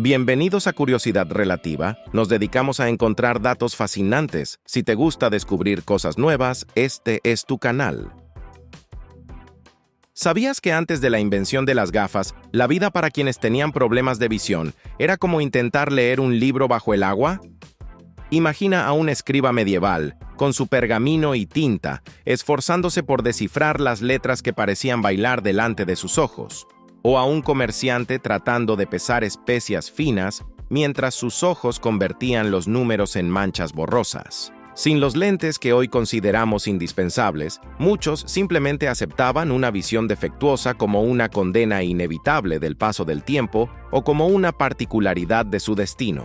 Bienvenidos a Curiosidad Relativa. Nos dedicamos a encontrar datos fascinantes. Si te gusta descubrir cosas nuevas, este es tu canal. ¿Sabías que antes de la invención de las gafas, la vida para quienes tenían problemas de visión era como intentar leer un libro bajo el agua? Imagina a un escriba medieval, con su pergamino y tinta, esforzándose por descifrar las letras que parecían bailar delante de sus ojos, o a un comerciante tratando de pesar especias finas mientras sus ojos convertían los números en manchas borrosas. Sin los lentes que hoy consideramos indispensables, muchos simplemente aceptaban una visión defectuosa como una condena inevitable del paso del tiempo o como una particularidad de su destino.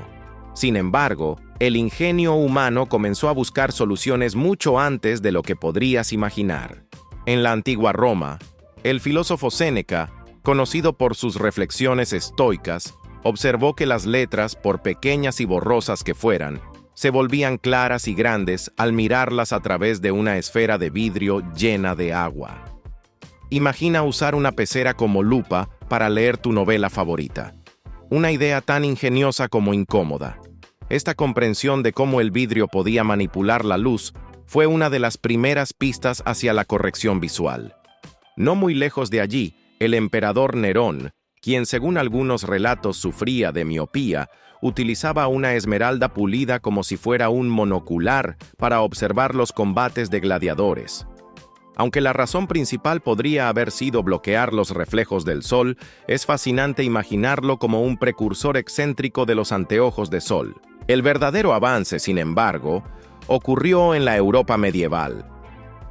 Sin embargo, el ingenio humano comenzó a buscar soluciones mucho antes de lo que podrías imaginar. En la antigua Roma, el filósofo Séneca, conocido por sus reflexiones estoicas, observó que las letras, por pequeñas y borrosas que fueran, se volvían claras y grandes al mirarlas a través de una esfera de vidrio llena de agua. Imagina usar una pecera como lupa para leer tu novela favorita. Una idea tan ingeniosa como incómoda. Esta comprensión de cómo el vidrio podía manipular la luz fue una de las primeras pistas hacia la corrección visual. No muy lejos de allí, el emperador Nerón, quien según algunos relatos sufría de miopía, utilizaba una esmeralda pulida como si fuera un monocular para observar los combates de gladiadores. Aunque la razón principal podría haber sido bloquear los reflejos del sol, es fascinante imaginarlo como un precursor excéntrico de los anteojos de sol. El verdadero avance, sin embargo, ocurrió en la Europa medieval.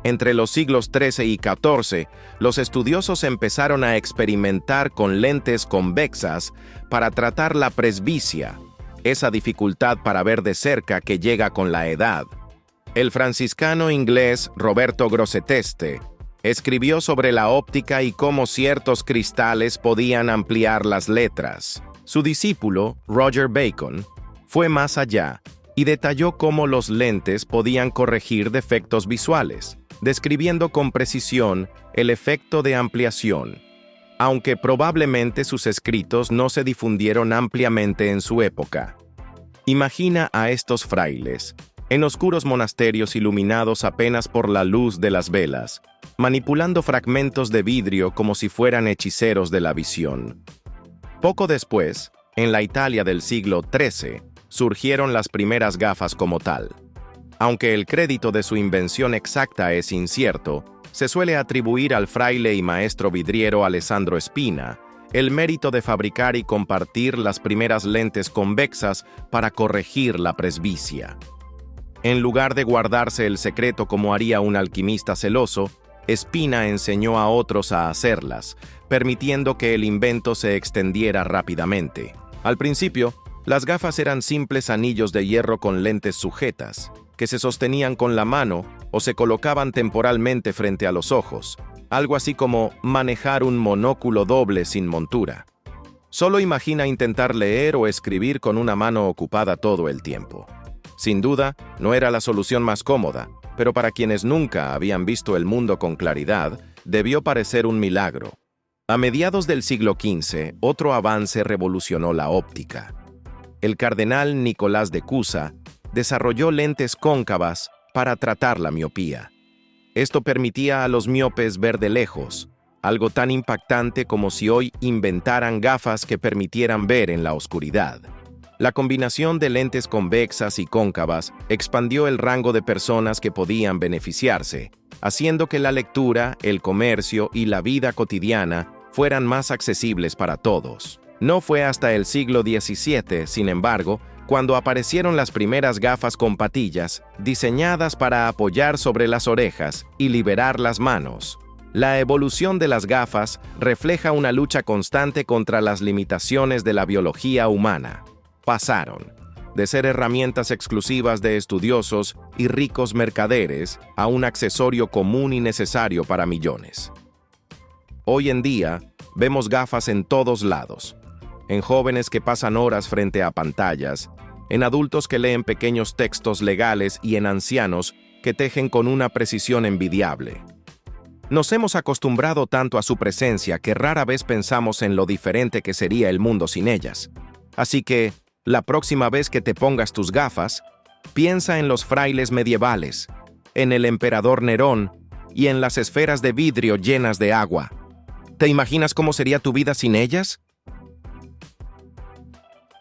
Entre los siglos XIII y XIV, los estudiosos empezaron a experimentar con lentes convexas para tratar la presbicia, esa dificultad para ver de cerca que llega con la edad. El franciscano inglés Roberto Grosseteste escribió sobre la óptica y cómo ciertos cristales podían ampliar las letras. Su discípulo, Roger Bacon, fue más allá y detalló cómo los lentes podían corregir defectos visuales, describiendo con precisión el efecto de ampliación, aunque probablemente sus escritos no se difundieron ampliamente en su época. Imagina a estos frailes, en oscuros monasterios iluminados apenas por la luz de las velas, manipulando fragmentos de vidrio como si fueran hechiceros de la visión. Poco después, en la Italia del siglo XIII, surgieron las primeras gafas como tal. Aunque el crédito de su invención exacta es incierto, se suele atribuir al fraile y maestro vidriero Alessandro Spina el mérito de fabricar y compartir las primeras lentes convexas para corregir la presbicia. En lugar de guardarse el secreto como haría un alquimista celoso, Spina enseñó a otros a hacerlas, permitiendo que el invento se extendiera rápidamente. Al principio, las gafas eran simples anillos de hierro con lentes sujetas, que se sostenían con la mano o se colocaban temporalmente frente a los ojos, algo así como manejar un monóculo doble sin montura. Solo imagina intentar leer o escribir con una mano ocupada todo el tiempo. Sin duda, no era la solución más cómoda, pero para quienes nunca habían visto el mundo con claridad, debió parecer un milagro. A mediados del siglo XV, otro avance revolucionó la óptica. El cardenal Nicolás de Cusa desarrolló lentes cóncavas para tratar la miopía. Esto permitía a los miopes ver de lejos, algo tan impactante como si hoy inventaran gafas que permitieran ver en la oscuridad. La combinación de lentes convexas y cóncavas expandió el rango de personas que podían beneficiarse, haciendo que la lectura, el comercio y la vida cotidiana fueran más accesibles para todos. No fue hasta el siglo XVII, sin embargo, cuando aparecieron las primeras gafas con patillas, diseñadas para apoyar sobre las orejas y liberar las manos. La evolución de las gafas refleja una lucha constante contra las limitaciones de la biología humana. Pasaron de ser herramientas exclusivas de estudiosos y ricos mercaderes a un accesorio común y necesario para millones. Hoy en día, vemos gafas en todos lados. En jóvenes que pasan horas frente a pantallas, en adultos que leen pequeños textos legales y en ancianos que tejen con una precisión envidiable. Nos hemos acostumbrado tanto a su presencia que rara vez pensamos en lo diferente que sería el mundo sin ellas. Así que, la próxima vez que te pongas tus gafas, piensa en los frailes medievales, en el emperador Nerón y en las esferas de vidrio llenas de agua. ¿Te imaginas cómo sería tu vida sin ellas?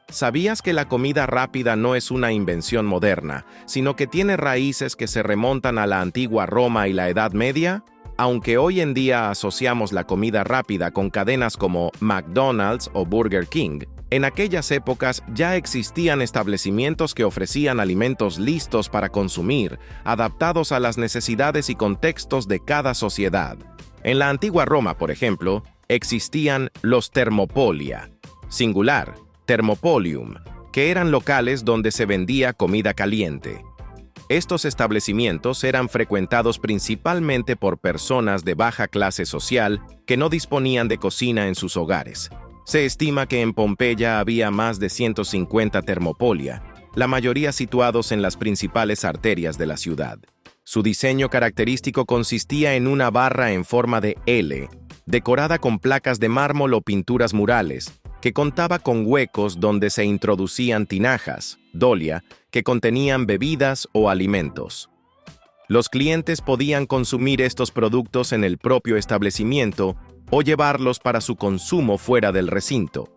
¿Sabías que la comida rápida no es una invención moderna, sino que tiene raíces que se remontan a la antigua Roma y la Edad Media? Aunque hoy en día asociamos la comida rápida con cadenas como McDonald's o Burger King, en aquellas épocas ya existían establecimientos que ofrecían alimentos listos para consumir, adaptados a las necesidades y contextos de cada sociedad. En la antigua Roma, por ejemplo, existían los thermopolia, singular, thermopolium, que eran locales donde se vendía comida caliente. Estos establecimientos eran frecuentados principalmente por personas de baja clase social que no disponían de cocina en sus hogares. Se estima que en Pompeya había más de 150 thermopolia, la mayoría situados en las principales arterias de la ciudad. Su diseño característico consistía en una barra en forma de L, decorada con placas de mármol o pinturas murales, que contaba con huecos donde se introducían tinajas, dolia, que contenían bebidas o alimentos. Los clientes podían consumir estos productos en el propio establecimiento o llevarlos para su consumo fuera del recinto.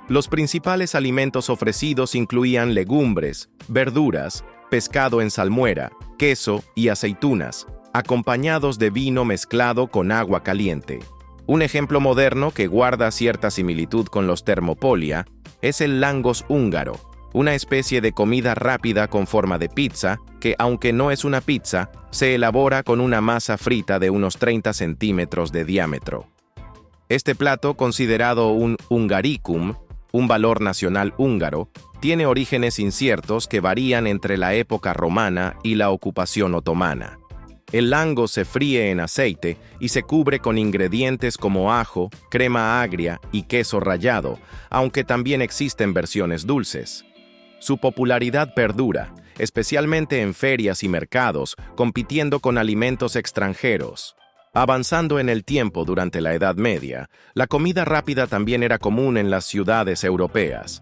Los principales alimentos ofrecidos incluían legumbres, verduras, pescado en salmuera, queso y aceitunas, acompañados de vino mezclado con agua caliente. Un ejemplo moderno que guarda cierta similitud con los thermopolia es el langos húngaro, una especie de comida rápida con forma de pizza que, aunque no es una pizza, se elabora con una masa frita de unos 30 centímetros de diámetro. Este plato, considerado un hungaricum, un valor nacional húngaro, tiene orígenes inciertos que varían entre la época romana y la ocupación otomana. El lango se fríe en aceite y se cubre con ingredientes como ajo, crema agria y queso rallado, aunque también existen versiones dulces. Su popularidad perdura, especialmente en ferias y mercados, compitiendo con alimentos extranjeros. Avanzando en el tiempo durante la Edad Media, la comida rápida también era común en las ciudades europeas.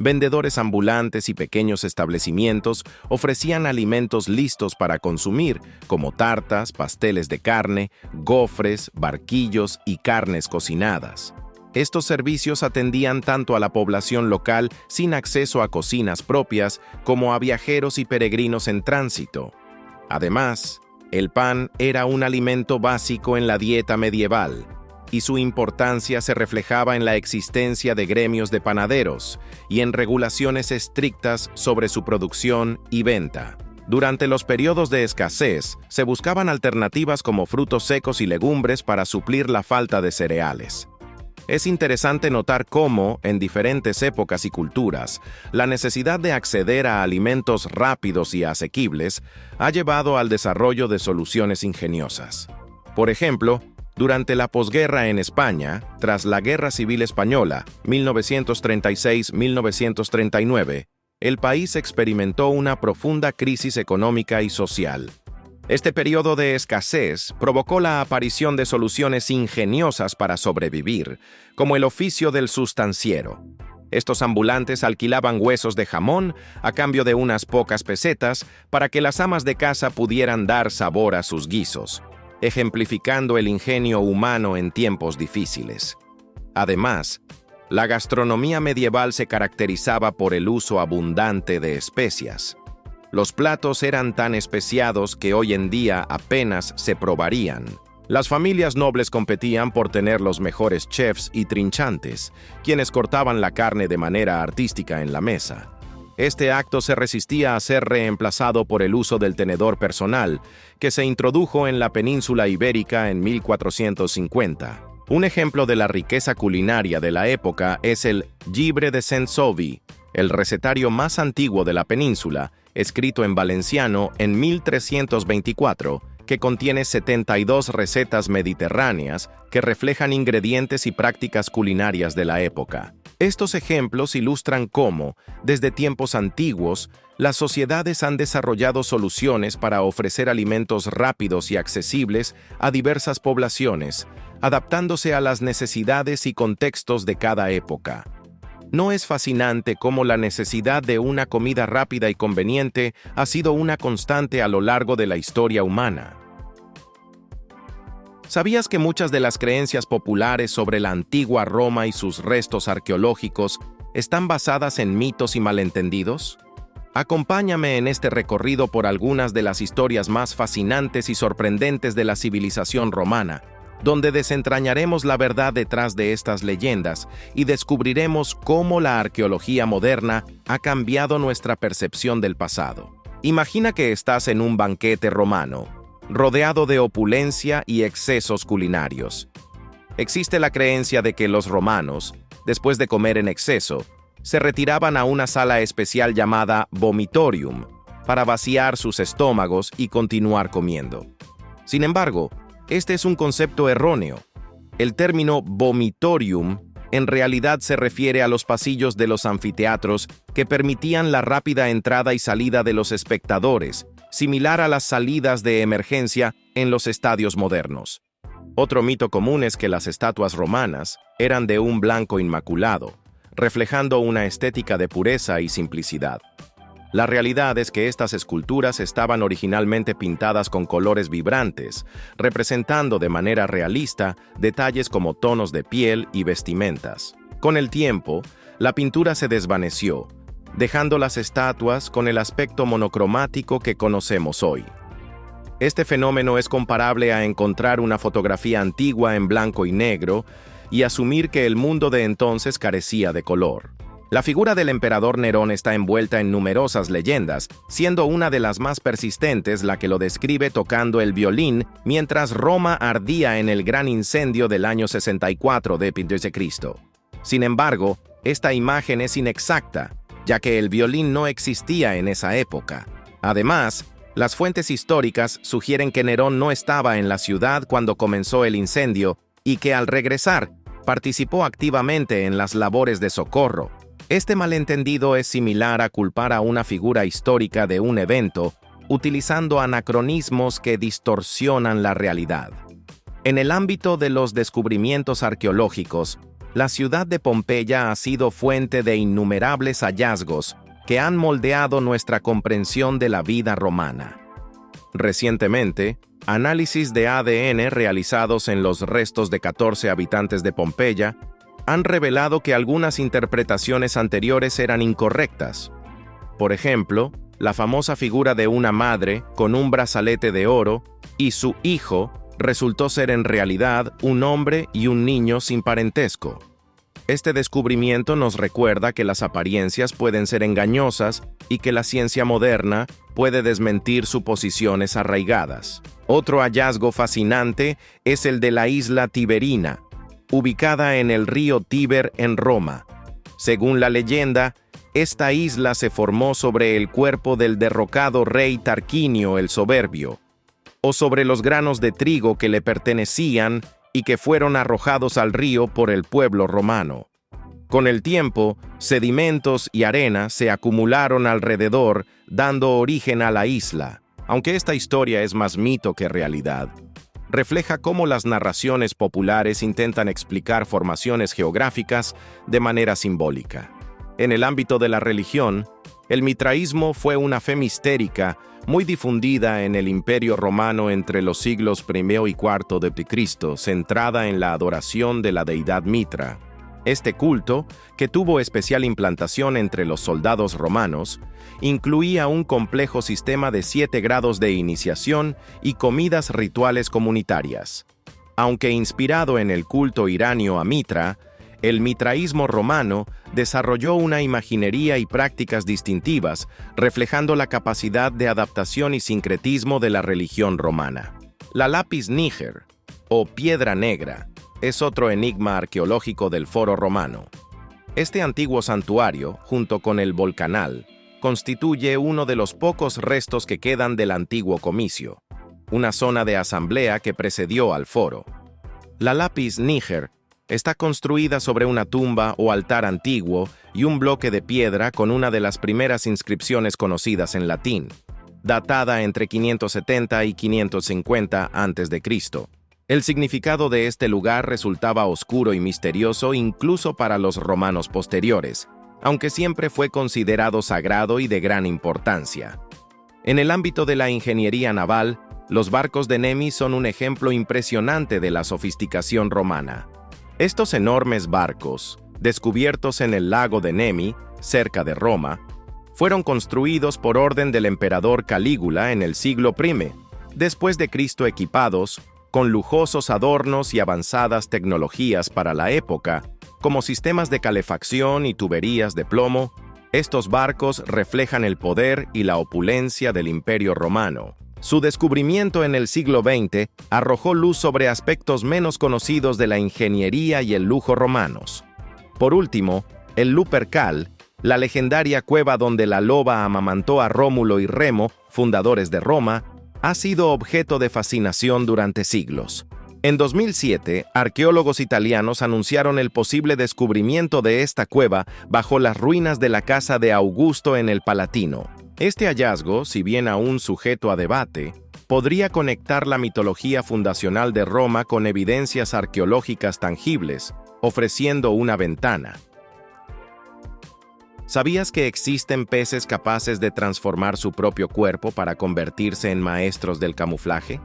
Vendedores ambulantes y pequeños establecimientos ofrecían alimentos listos para consumir, como tartas, pasteles de carne, gofres, barquillos y carnes cocinadas. Estos servicios atendían tanto a la población local sin acceso a cocinas propias como a viajeros y peregrinos en tránsito. Además, el pan era un alimento básico en la dieta medieval, y su importancia se reflejaba en la existencia de gremios de panaderos y en regulaciones estrictas sobre su producción y venta. Durante los periodos de escasez, se buscaban alternativas como frutos secos y legumbres para suplir la falta de cereales. Es interesante notar cómo, en diferentes épocas y culturas, la necesidad de acceder a alimentos rápidos y asequibles ha llevado al desarrollo de soluciones ingeniosas. Por ejemplo, durante la posguerra en España, tras la Guerra Civil Española, 1936-1939, el país experimentó una profunda crisis económica y social. Este periodo de escasez provocó la aparición de soluciones ingeniosas para sobrevivir, como el oficio del sustanciero. Estos ambulantes alquilaban huesos de jamón a cambio de unas pocas pesetas para que las amas de casa pudieran dar sabor a sus guisos, ejemplificando el ingenio humano en tiempos difíciles. Además, la gastronomía medieval se caracterizaba por el uso abundante de especias. Los platos eran tan especiados que hoy en día apenas se probarían. Las familias nobles competían por tener los mejores chefs y trinchantes, quienes cortaban la carne de manera artística en la mesa. Este acto se resistía a ser reemplazado por el uso del tenedor personal, que se introdujo en la península ibérica en 1450. Un ejemplo de la riqueza culinaria de la época es el Llibre de Saint-Sauvy, el recetario más antiguo de la península, escrito en valenciano en 1324, que contiene 72 recetas mediterráneas que reflejan ingredientes y prácticas culinarias de la época. Estos ejemplos ilustran cómo, desde tiempos antiguos, las sociedades han desarrollado soluciones para ofrecer alimentos rápidos y accesibles a diversas poblaciones, adaptándose a las necesidades y contextos de cada época. ¿No es fascinante cómo la necesidad de una comida rápida y conveniente ha sido una constante a lo largo de la historia humana? ¿Sabías que muchas de las creencias populares sobre la antigua Roma y sus restos arqueológicos están basadas en mitos y malentendidos? Acompáñame en este recorrido por algunas de las historias más fascinantes y sorprendentes de la civilización romana, donde desentrañaremos la verdad detrás de estas leyendas y descubriremos cómo la arqueología moderna ha cambiado nuestra percepción del pasado. Imagina que estás en un banquete romano, rodeado de opulencia y excesos culinarios. Existe la creencia de que los romanos, después de comer en exceso, se retiraban a una sala especial llamada vomitorium para vaciar sus estómagos y continuar comiendo. Sin embargo, este es un concepto erróneo. El término vomitorium en realidad se refiere a los pasillos de los anfiteatros que permitían la rápida entrada y salida de los espectadores, similar a las salidas de emergencia en los estadios modernos. Otro mito común es que las estatuas romanas eran de un blanco inmaculado, reflejando una estética de pureza y simplicidad. La realidad es que estas esculturas estaban originalmente pintadas con colores vibrantes, representando de manera realista detalles como tonos de piel y vestimentas. Con el tiempo, la pintura se desvaneció, dejando las estatuas con el aspecto monocromático que conocemos hoy. Este fenómeno es comparable a encontrar una fotografía antigua en blanco y negro y asumir que el mundo de entonces carecía de color. La figura del emperador Nerón está envuelta en numerosas leyendas, siendo una de las más persistentes la que lo describe tocando el violín mientras Roma ardía en el gran incendio del año 64 d.C. Sin embargo, esta imagen es inexacta, ya que el violín no existía en esa época. Además, las fuentes históricas sugieren que Nerón no estaba en la ciudad cuando comenzó el incendio y que al regresar, participó activamente en las labores de socorro. Este malentendido es similar a culpar a una figura histórica de un evento, utilizando anacronismos que distorsionan la realidad. En el ámbito de los descubrimientos arqueológicos, la ciudad de Pompeya ha sido fuente de innumerables hallazgos que han moldeado nuestra comprensión de la vida romana. Recientemente, análisis de ADN realizados en los restos de 14 habitantes de Pompeya han revelado que algunas interpretaciones anteriores eran incorrectas. Por ejemplo, la famosa figura de una madre con un brazalete de oro y su hijo resultó ser en realidad un hombre y un niño sin parentesco. Este descubrimiento nos recuerda que las apariencias pueden ser engañosas y que la ciencia moderna puede desmentir suposiciones arraigadas. Otro hallazgo fascinante es el de la isla Tiberina, ubicada en el río Tíber en Roma. Según la leyenda, esta isla se formó sobre el cuerpo del derrocado rey Tarquinio el Soberbio, o sobre los granos de trigo que le pertenecían y que fueron arrojados al río por el pueblo romano. Con el tiempo, sedimentos y arena se acumularon alrededor, dando origen a la isla. Aunque esta historia es más mito que realidad, refleja cómo las narraciones populares intentan explicar formaciones geográficas de manera simbólica. En el ámbito de la religión, el mitraísmo fue una fe mistérica muy difundida en el Imperio Romano entre los siglos I y IV d.C., centrada en la adoración de la deidad Mitra. Este culto, que tuvo especial implantación entre los soldados romanos, incluía un complejo sistema de 7 grados de iniciación y comidas rituales comunitarias. Aunque inspirado en el culto iranio a Mitra, el mitraísmo romano desarrolló una imaginería y prácticas distintivas, reflejando la capacidad de adaptación y sincretismo de la religión romana. La lápiz níger, o piedra negra, es otro enigma arqueológico del Foro Romano. Este antiguo santuario, junto con el Volcanal, constituye uno de los pocos restos que quedan del antiguo comicio, una zona de asamblea que precedió al foro. La lápiz níger está construida sobre una tumba o altar antiguo y un bloque de piedra con una de las primeras inscripciones conocidas en latín, datada entre 570 y 550 a.C. El significado de este lugar resultaba oscuro y misterioso incluso para los romanos posteriores, aunque siempre fue considerado sagrado y de gran importancia. En el ámbito de la ingeniería naval, los barcos de Nemi son un ejemplo impresionante de la sofisticación romana. Estos enormes barcos, descubiertos en el lago de Nemi, cerca de Roma, fueron construidos por orden del emperador Calígula en el siglo I, después de Cristo, equipados con lujosos adornos y avanzadas tecnologías para la época, como sistemas de calefacción y tuberías de plomo. Estos barcos reflejan el poder y la opulencia del Imperio Romano. Su descubrimiento en el siglo XX arrojó luz sobre aspectos menos conocidos de la ingeniería y el lujo romanos. Por último, el Lupercal, la legendaria cueva donde la loba amamantó a Rómulo y Remo, fundadores de Roma, ha sido objeto de fascinación durante siglos. En 2007, arqueólogos italianos anunciaron el posible descubrimiento de esta cueva bajo las ruinas de la casa de Augusto en el Palatino. Este hallazgo, si bien aún sujeto a debate, podría conectar la mitología fundacional de Roma con evidencias arqueológicas tangibles, ofreciendo una ventana. ¿Sabías que existen peces capaces de transformar su propio cuerpo para convertirse en maestros del camuflaje?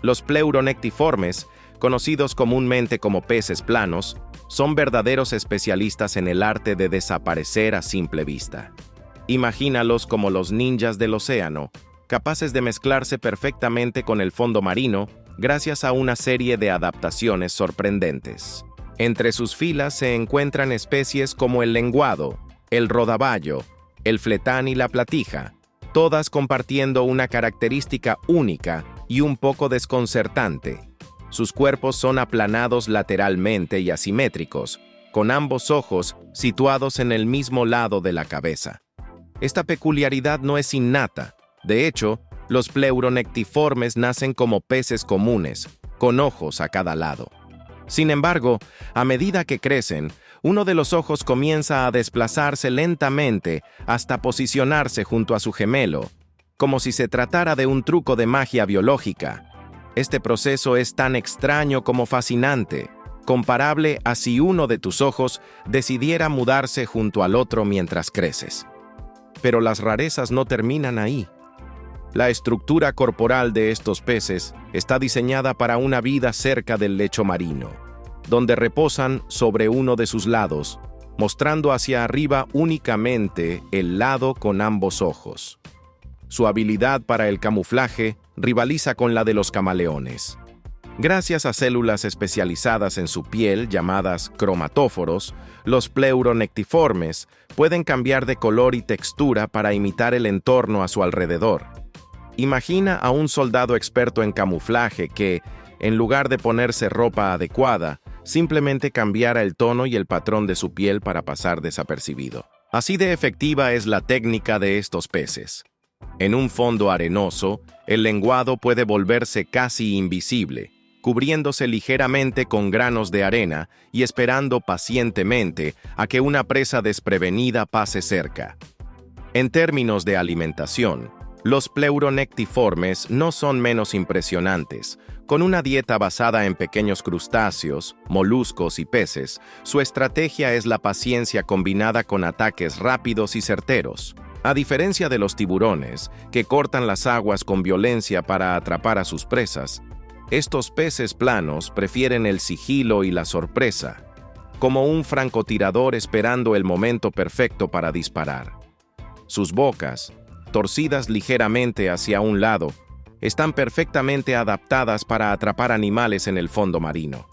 Los pleuronectiformes, conocidos comúnmente como peces planos, son verdaderos especialistas en el arte de desaparecer a simple vista. Imagínalos como los ninjas del océano, capaces de mezclarse perfectamente con el fondo marino gracias a una serie de adaptaciones sorprendentes. Entre sus filas se encuentran especies como el lenguado, el rodaballo, el fletán y la platija, todas compartiendo una característica única y un poco desconcertante. Sus cuerpos son aplanados lateralmente y asimétricos, con ambos ojos situados en el mismo lado de la cabeza. Esta peculiaridad no es innata. De hecho, los pleuronectiformes nacen como peces comunes, con ojos a cada lado. Sin embargo, a medida que crecen, uno de los ojos comienza a desplazarse lentamente hasta posicionarse junto a su gemelo, como si se tratara de un truco de magia biológica. Este proceso es tan extraño como fascinante, comparable a si uno de tus ojos decidiera mudarse junto al otro mientras creces. Pero las rarezas no terminan ahí. La estructura corporal de estos peces está diseñada para una vida cerca del lecho marino, donde reposan sobre uno de sus lados, mostrando hacia arriba únicamente el lado con ambos ojos. Su habilidad para el camuflaje rivaliza con la de los camaleones. Gracias a células especializadas en su piel llamadas cromatóforos, los pleuronectiformes pueden cambiar de color y textura para imitar el entorno a su alrededor. Imagina a un soldado experto en camuflaje que, en lugar de ponerse ropa adecuada, simplemente cambiara el tono y el patrón de su piel para pasar desapercibido. Así de efectiva es la técnica de estos peces. En un fondo arenoso, el lenguado puede volverse casi invisible, cubriéndose ligeramente con granos de arena y esperando pacientemente a que una presa desprevenida pase cerca. En términos de alimentación, los pleuronectiformes no son menos impresionantes. Con una dieta basada en pequeños crustáceos, moluscos y peces, su estrategia es la paciencia combinada con ataques rápidos y certeros. A diferencia de los tiburones, que cortan las aguas con violencia para atrapar a sus presas, estos peces planos prefieren el sigilo y la sorpresa, como un francotirador esperando el momento perfecto para disparar. Sus bocas, torcidas ligeramente hacia un lado, están perfectamente adaptadas para atrapar animales en el fondo marino.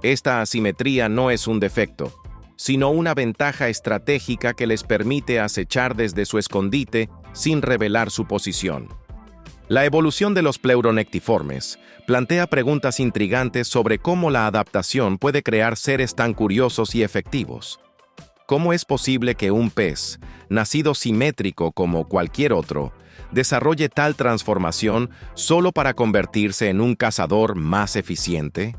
Esta asimetría no es un defecto, sino una ventaja estratégica que les permite acechar desde su escondite sin revelar su posición. La evolución de los pleuronectiformes plantea preguntas intrigantes sobre cómo la adaptación puede crear seres tan curiosos y efectivos. ¿Cómo es posible que un pez, nacido simétrico como cualquier otro, desarrolle tal transformación solo para convertirse en un cazador más eficiente?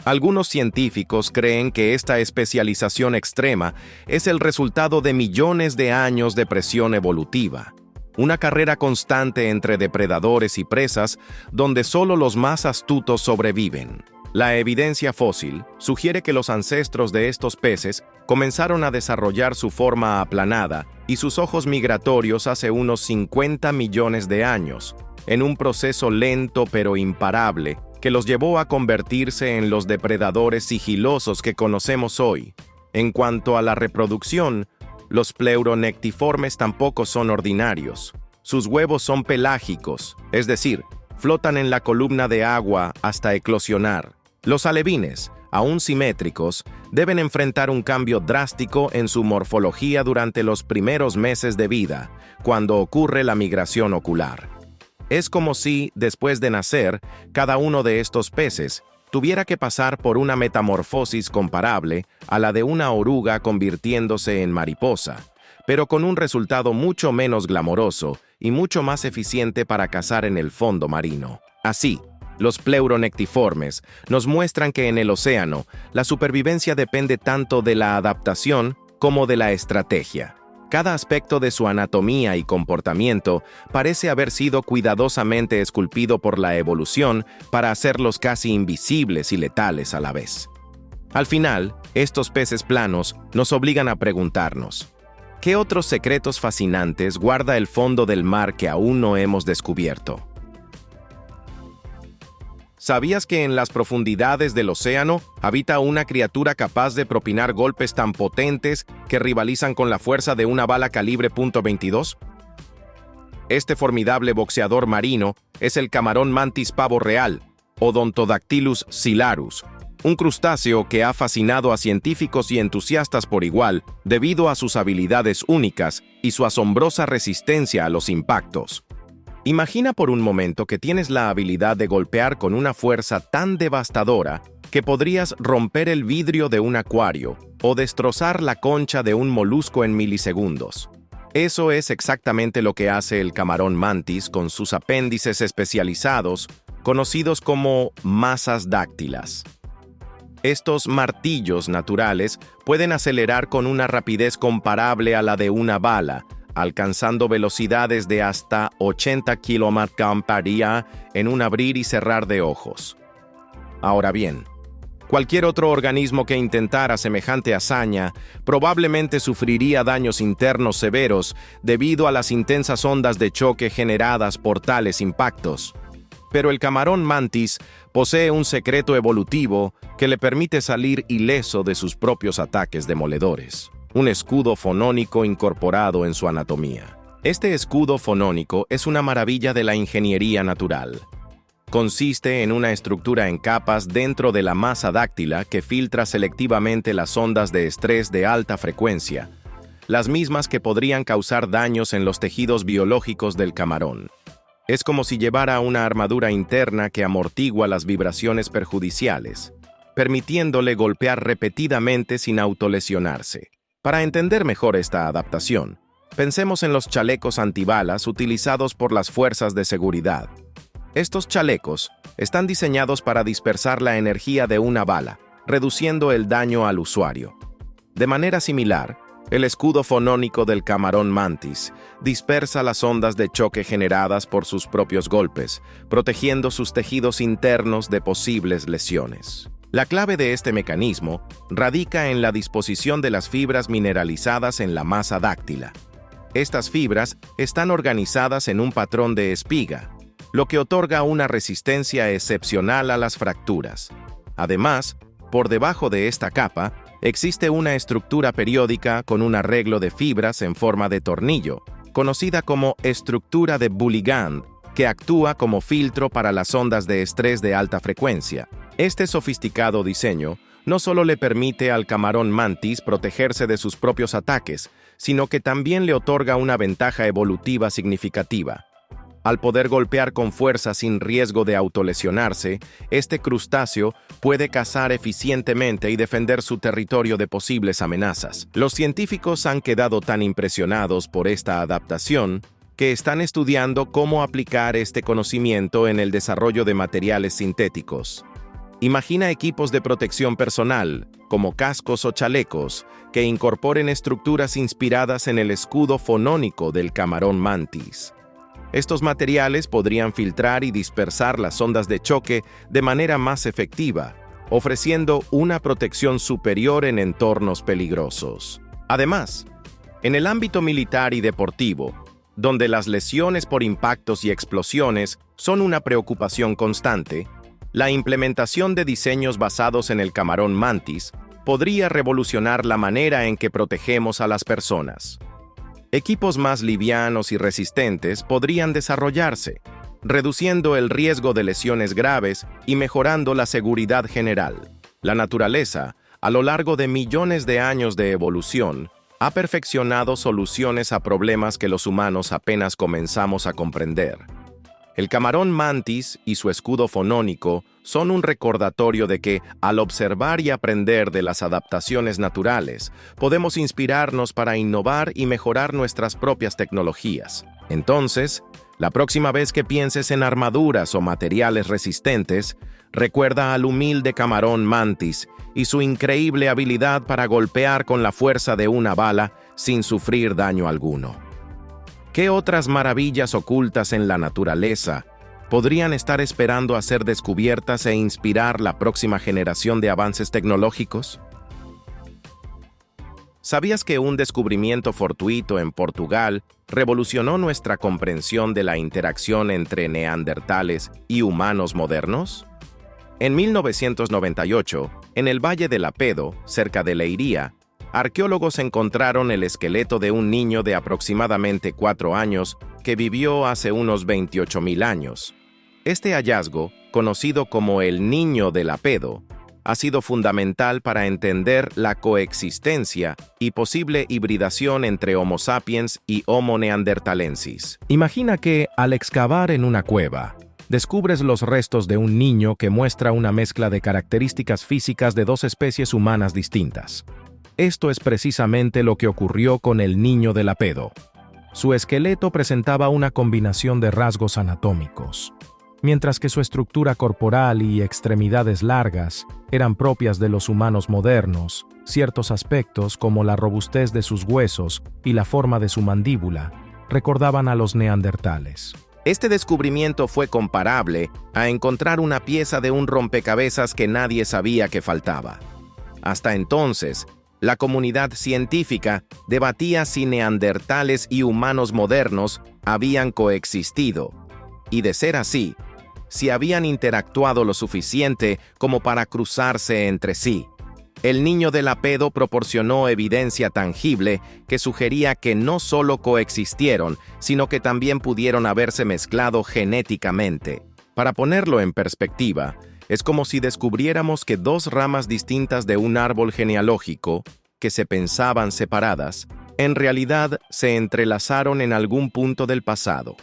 Algunos científicos creen que esta especialización extrema es el resultado de millones de años de presión evolutiva, una carrera constante entre depredadores y presas donde solo los más astutos sobreviven. La evidencia fósil sugiere que los ancestros de estos peces comenzaron a desarrollar su forma aplanada y sus ojos migratorios hace unos 50 millones de años, en un proceso lento pero imparable que los llevó a convertirse en los depredadores sigilosos que conocemos hoy. En cuanto a la reproducción, los pleuronectiformes tampoco son ordinarios. Sus huevos son pelágicos, es decir, flotan en la columna de agua hasta eclosionar. Los alevines, aún simétricos, deben enfrentar un cambio drástico en su morfología durante los primeros meses de vida, cuando ocurre la migración ocular. Es como si, después de nacer, cada uno de estos peces tuviera que pasar por una metamorfosis comparable a la de una oruga convirtiéndose en mariposa, pero con un resultado mucho menos glamoroso y mucho más eficiente para cazar en el fondo marino. Así, los pleuronectiformes nos muestran que en el océano, la supervivencia depende tanto de la adaptación como de la estrategia. Cada aspecto de su anatomía y comportamiento parece haber sido cuidadosamente esculpido por la evolución para hacerlos casi invisibles y letales a la vez. Al final, estos peces planos nos obligan a preguntarnos, ¿qué otros secretos fascinantes guarda el fondo del mar que aún no hemos descubierto? ¿Sabías que en las profundidades del océano habita una criatura capaz de propinar golpes tan potentes que rivalizan con la fuerza de una bala calibre .22? Este formidable boxeador marino es el camarón mantis pavo real, Odontodactylus silarus, un crustáceo que ha fascinado a científicos y entusiastas por igual debido a sus habilidades únicas y su asombrosa resistencia a los impactos. Imagina por un momento que tienes la habilidad de golpear con una fuerza tan devastadora que podrías romper el vidrio de un acuario o destrozar la concha de un molusco en milisegundos. Eso es exactamente lo que hace el camarón mantis con sus apéndices especializados, conocidos como masas dáctilas. Estos martillos naturales pueden acelerar con una rapidez comparable a la de una bala, alcanzando velocidades de hasta 80 km/h en un abrir y cerrar de ojos. Ahora bien, cualquier otro organismo que intentara semejante hazaña probablemente sufriría daños internos severos debido a las intensas ondas de choque generadas por tales impactos. Pero el camarón mantis posee un secreto evolutivo que le permite salir ileso de sus propios ataques demoledores. Un escudo fonónico incorporado en su anatomía. Este escudo fonónico es una maravilla de la ingeniería natural. Consiste en una estructura en capas dentro de la masa dáctila que filtra selectivamente las ondas de estrés de alta frecuencia, las mismas que podrían causar daños en los tejidos biológicos del camarón. Es como si llevara una armadura interna que amortigua las vibraciones perjudiciales, permitiéndole golpear repetidamente sin autolesionarse. Para entender mejor esta adaptación, pensemos en los chalecos antibalas utilizados por las fuerzas de seguridad. Estos chalecos están diseñados para dispersar la energía de una bala, reduciendo el daño al usuario. De manera similar, el escudo fonónico del camarón mantis dispersa las ondas de choque generadas por sus propios golpes, protegiendo sus tejidos internos de posibles lesiones. La clave de este mecanismo radica en la disposición de las fibras mineralizadas en la masa dáctila. Estas fibras están organizadas en un patrón de espiga, lo que otorga una resistencia excepcional a las fracturas. Además, por debajo de esta capa, existe una estructura periódica con un arreglo de fibras en forma de tornillo, conocida como estructura de Bulligand, que actúa como filtro para las ondas de estrés de alta frecuencia. Este sofisticado diseño no solo le permite al camarón mantis protegerse de sus propios ataques, sino que también le otorga una ventaja evolutiva significativa. Al poder golpear con fuerza sin riesgo de autolesionarse, este crustáceo puede cazar eficientemente y defender su territorio de posibles amenazas. Los científicos han quedado tan impresionados por esta adaptación que están estudiando cómo aplicar este conocimiento en el desarrollo de materiales sintéticos. Imagina equipos de protección personal, como cascos o chalecos, que incorporen estructuras inspiradas en el escudo fonónico del camarón mantis. Estos materiales podrían filtrar y dispersar las ondas de choque de manera más efectiva, ofreciendo una protección superior en entornos peligrosos. Además, en el ámbito militar y deportivo, donde las lesiones por impactos y explosiones son una preocupación constante, la implementación de diseños basados en el camarón mantis podría revolucionar la manera en que protegemos a las personas. Equipos más livianos y resistentes podrían desarrollarse, reduciendo el riesgo de lesiones graves y mejorando la seguridad general. La naturaleza, a lo largo de millones de años de evolución, ha perfeccionado soluciones a problemas que los humanos apenas comenzamos a comprender. El camarón mantis y su escudo fonónico son un recordatorio de que, al observar y aprender de las adaptaciones naturales, podemos inspirarnos para innovar y mejorar nuestras propias tecnologías. Entonces, la próxima vez que pienses en armaduras o materiales resistentes, recuerda al humilde camarón mantis y su increíble habilidad para golpear con la fuerza de una bala sin sufrir daño alguno. ¿Qué otras maravillas ocultas en la naturaleza podrían estar esperando a ser descubiertas e inspirar la próxima generación de avances tecnológicos? ¿Sabías que un descubrimiento fortuito en Portugal revolucionó nuestra comprensión de la interacción entre neandertales y humanos modernos? En 1998, en el Valle de Lapedo, cerca de Leiria, arqueólogos encontraron el esqueleto de un niño de aproximadamente 4 años que vivió hace unos 28.000 años. Este hallazgo, conocido como el Niño de Lapedo, ha sido fundamental para entender la coexistencia y posible hibridación entre Homo sapiens y Homo neanderthalensis. Imagina que, al excavar en una cueva, descubres los restos de un niño que muestra una mezcla de características físicas de dos especies humanas distintas. Esto es precisamente lo que ocurrió con el Niño de Lapedo. Su esqueleto presentaba una combinación de rasgos anatómicos, mientras que su estructura corporal y extremidades largas eran propias de los humanos modernos. Ciertos aspectos, como la robustez de sus huesos y la forma de su mandíbula, recordaban a los neandertales. Este descubrimiento fue comparable a encontrar una pieza de un rompecabezas que nadie sabía que faltaba. Hasta entonces, la comunidad científica debatía si neandertales y humanos modernos habían coexistido, y de ser así, si habían interactuado lo suficiente como para cruzarse entre sí. El Niño de Lapedo proporcionó evidencia tangible que sugería que no solo coexistieron, sino que también pudieron haberse mezclado genéticamente. Para ponerlo en perspectiva, es como si descubriéramos que dos ramas distintas de un árbol genealógico, que se pensaban separadas, en realidad se entrelazaron en algún punto del pasado.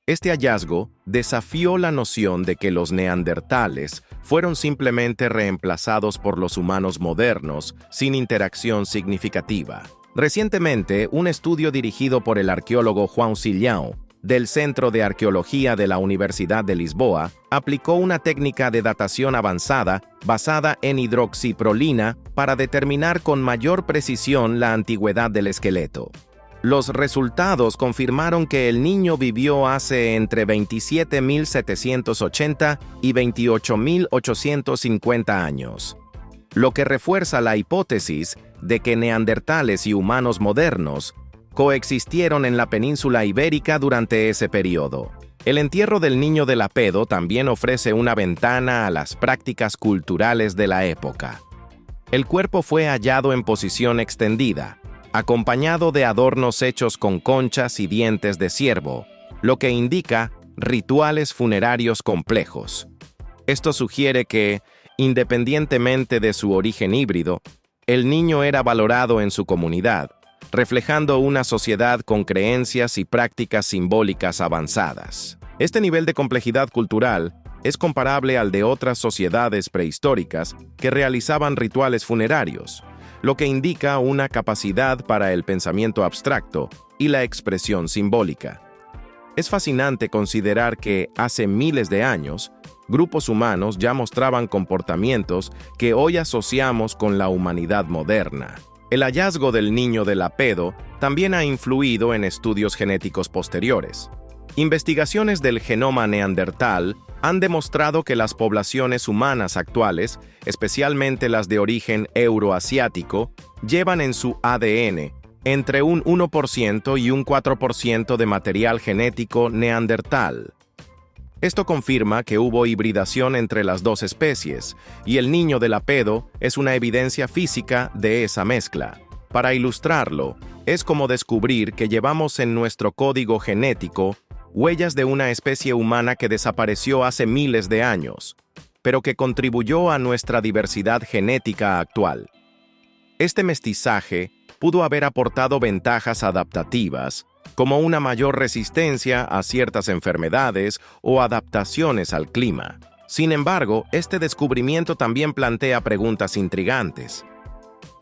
Este hallazgo desafió la noción de que los neandertales fueron simplemente reemplazados por los humanos modernos sin interacción significativa. Recientemente, un estudio dirigido por el arqueólogo João Silhão, del Centro de Arqueología de la Universidad de Lisboa, aplicó una técnica de datación avanzada basada en hidroxiprolina para determinar con mayor precisión la antigüedad del esqueleto. Los resultados confirmaron que el niño vivió hace entre 27.780 y 28.850 años, lo que refuerza la hipótesis de que neandertales y humanos modernos coexistieron en la península ibérica durante ese periodo. El entierro del Niño de Lapedo también ofrece una ventana a las prácticas culturales de la época. El cuerpo fue hallado en posición extendida, acompañado de adornos hechos con conchas y dientes de ciervo, lo que indica rituales funerarios complejos. Esto sugiere que, independientemente de su origen híbrido, el niño era valorado en su comunidad, reflejando una sociedad con creencias y prácticas simbólicas avanzadas. Este nivel de complejidad cultural es comparable al de otras sociedades prehistóricas que realizaban rituales funerarios, lo que indica una capacidad para el pensamiento abstracto y la expresión simbólica. Es fascinante considerar que, hace miles de años, grupos humanos ya mostraban comportamientos que hoy asociamos con la humanidad moderna. El hallazgo del niño de Lapedo también ha influido en estudios genéticos posteriores. Investigaciones del genoma neandertal han demostrado que las poblaciones humanas actuales, especialmente las de origen euroasiático, llevan en su ADN entre un 1% y un 4% de material genético neandertal. Esto confirma que hubo hibridación entre las dos especies, y el niño de Lapedo es una evidencia física de esa mezcla. Para ilustrarlo, es como descubrir que llevamos en nuestro código genético huellas de una especie humana que desapareció hace miles de años, pero que contribuyó a nuestra diversidad genética actual. Este mestizaje pudo haber aportado ventajas adaptativas, como una mayor resistencia a ciertas enfermedades o adaptaciones al clima. Sin embargo, este descubrimiento también plantea preguntas intrigantes.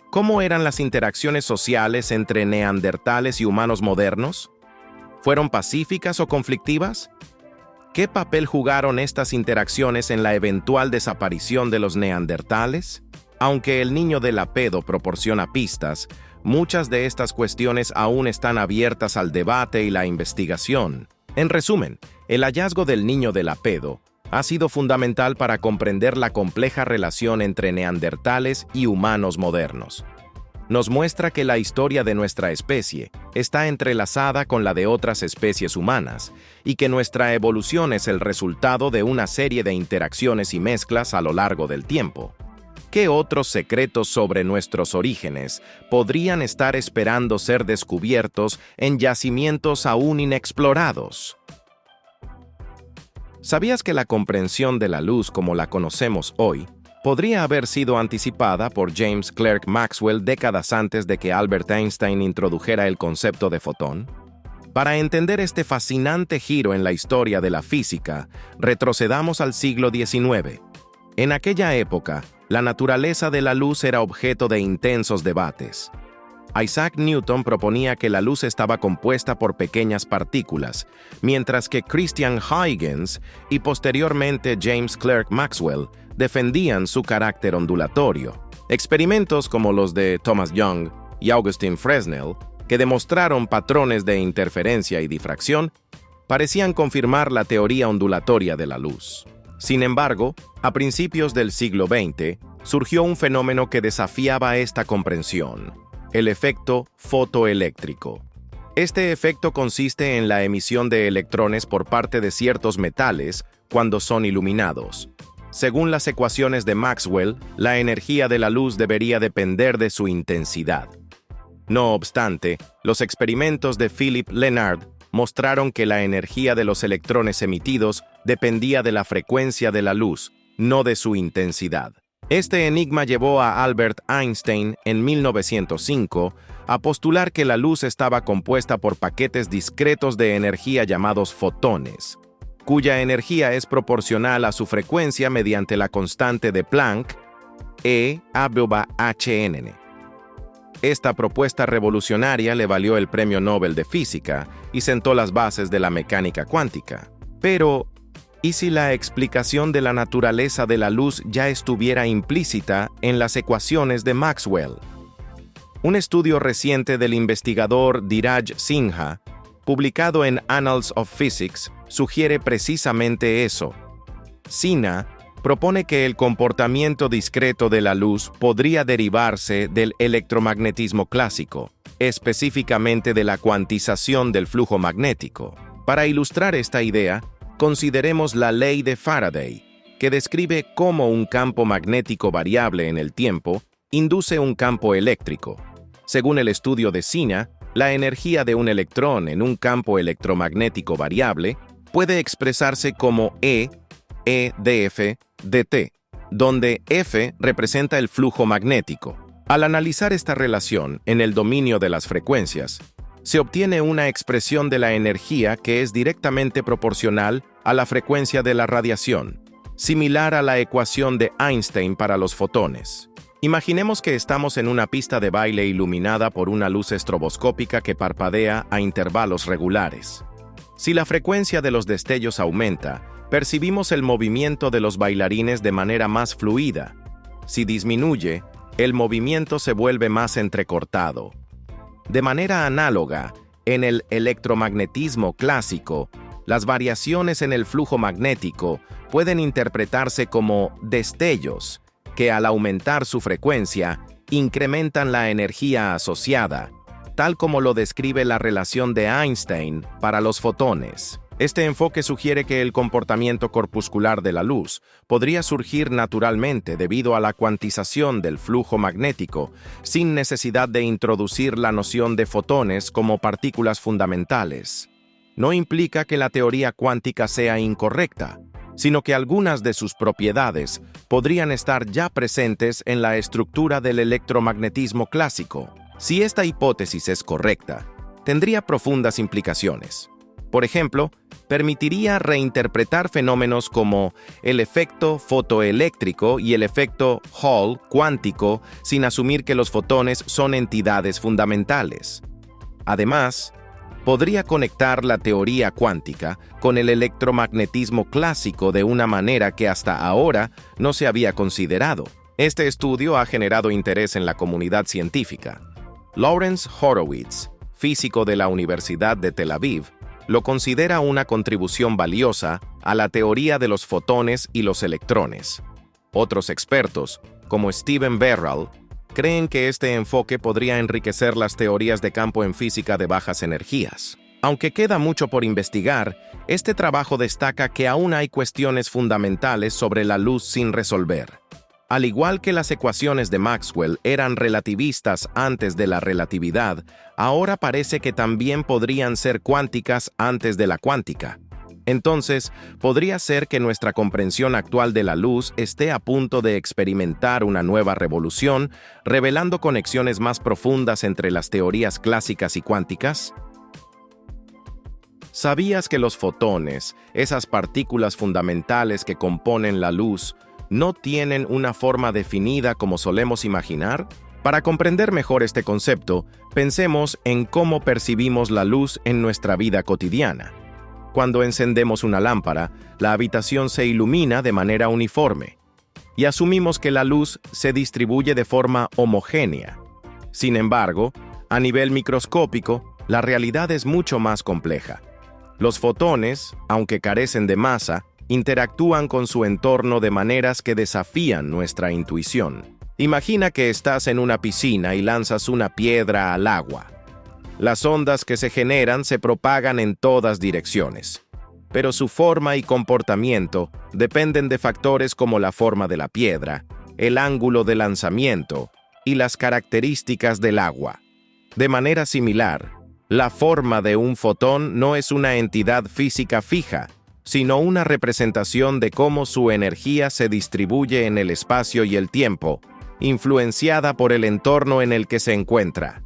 ¿Cómo eran las interacciones sociales entre neandertales y humanos modernos? ¿Fueron pacíficas o conflictivas? ¿Qué papel jugaron estas interacciones en la eventual desaparición de los neandertales? Aunque el niño de Lapedo proporciona pistas, muchas de estas cuestiones aún están abiertas al debate y la investigación. En resumen, el hallazgo del niño de Lapedo ha sido fundamental para comprender la compleja relación entre neandertales y humanos modernos. Nos muestra que la historia de nuestra especie está entrelazada con la de otras especies humanas y que nuestra evolución es el resultado de una serie de interacciones y mezclas a lo largo del tiempo. ¿Qué otros secretos sobre nuestros orígenes podrían estar esperando ser descubiertos en yacimientos aún inexplorados? ¿Sabías que la comprensión de la luz como la conocemos hoy podría haber sido anticipada por James Clerk Maxwell décadas antes de que Albert Einstein introdujera el concepto de fotón? Para entender este fascinante giro en la historia de la física, retrocedamos al siglo XIX. En aquella época, la naturaleza de la luz era objeto de intensos debates. Isaac Newton proponía que la luz estaba compuesta por pequeñas partículas, mientras que Christian Huygens y posteriormente James Clerk Maxwell defendían su carácter ondulatorio. Experimentos como los de Thomas Young y Augustin Fresnel, que demostraron patrones de interferencia y difracción, parecían confirmar la teoría ondulatoria de la luz. Sin embargo, a principios del siglo XX, surgió un fenómeno que desafiaba esta comprensión: el efecto fotoeléctrico. Este efecto consiste en la emisión de electrones por parte de ciertos metales cuando son iluminados. Según las ecuaciones de Maxwell, la energía de la luz debería depender de su intensidad. No obstante, los experimentos de Philipp Lenard mostraron que la energía de los electrones emitidos dependía de la frecuencia de la luz, no de su intensidad. Este enigma llevó a Albert Einstein en 1905 a postular que la luz estaba compuesta por paquetes discretos de energía llamados fotones, cuya energía es proporcional a su frecuencia mediante la constante de Planck, E/hn. Esta propuesta revolucionaria le valió el Premio Nobel de Física y sentó las bases de la mecánica cuántica. Pero, ¿y si la explicación de la naturaleza de la luz ya estuviera implícita en las ecuaciones de Maxwell? Un estudio reciente del investigador Dheeraj Sinha, publicado en Annals of Physics, sugiere precisamente eso. Sinha propone que el comportamiento discreto de la luz podría derivarse del electromagnetismo clásico, específicamente de la cuantización del flujo magnético. Para ilustrar esta idea, consideremos la ley de Faraday, que describe cómo un campo magnético variable en el tiempo induce un campo eléctrico. Según el estudio de Sinha, la energía de un electrón en un campo electromagnético variable puede expresarse como E/dF dt, donde F representa el flujo magnético. Al analizar esta relación en el dominio de las frecuencias, se obtiene una expresión de la energía que es directamente proporcional a la frecuencia de la radiación, similar a la ecuación de Einstein para los fotones. Imaginemos que estamos en una pista de baile iluminada por una luz estroboscópica que parpadea a intervalos regulares. Si la frecuencia de los destellos aumenta, percibimos el movimiento de los bailarines de manera más fluida. Si disminuye, el movimiento se vuelve más entrecortado. De manera análoga, en el electromagnetismo clásico, las variaciones en el flujo magnético pueden interpretarse como destellos, que al aumentar su frecuencia, incrementan la energía asociada, tal como lo describe la relación de Einstein para los fotones. Este enfoque sugiere que el comportamiento corpuscular de la luz podría surgir naturalmente debido a la cuantización del flujo magnético, sin necesidad de introducir la noción de fotones como partículas fundamentales. No implica que la teoría cuántica sea incorrecta, sino que algunas de sus propiedades podrían estar ya presentes en la estructura del electromagnetismo clásico. Si esta hipótesis es correcta, tendría profundas implicaciones. Por ejemplo, permitiría reinterpretar fenómenos como el efecto fotoeléctrico y el efecto Hall cuántico sin asumir que los fotones son entidades fundamentales. Además, podría conectar la teoría cuántica con el electromagnetismo clásico de una manera que hasta ahora no se había considerado. Este estudio ha generado interés en la comunidad científica. Lawrence Horowitz, físico de la Universidad de Tel Aviv, lo considera una contribución valiosa a la teoría de los fotones y los electrones. Otros expertos, como Stephen Barrell, creen que este enfoque podría enriquecer las teorías de campo en física de bajas energías. Aunque queda mucho por investigar, este trabajo destaca que aún hay cuestiones fundamentales sobre la luz sin resolver. Al igual que las ecuaciones de Maxwell eran relativistas antes de la relatividad, ahora parece que también podrían ser cuánticas antes de la cuántica. Entonces, podría ser que nuestra comprensión actual de la luz esté a punto de experimentar una nueva revolución, revelando conexiones más profundas entre las teorías clásicas y cuánticas. ¿Sabías que los fotones, esas partículas fundamentales que componen la luz, no tienen una forma definida como solemos imaginar? Para comprender mejor este concepto, pensemos en cómo percibimos la luz en nuestra vida cotidiana. Cuando encendemos una lámpara, la habitación se ilumina de manera uniforme, y asumimos que la luz se distribuye de forma homogénea. Sin embargo, a nivel microscópico, la realidad es mucho más compleja. Los fotones, aunque carecen de masa, interactúan con su entorno de maneras que desafían nuestra intuición. Imagina que estás en una piscina y lanzas una piedra al agua. Las ondas que se generan se propagan en todas direcciones, pero su forma y comportamiento dependen de factores como la forma de la piedra, el ángulo de lanzamiento y las características del agua. De manera similar, la forma de un fotón no es una entidad física fija, sino una representación de cómo su energía se distribuye en el espacio y el tiempo, influenciada por el entorno en el que se encuentra.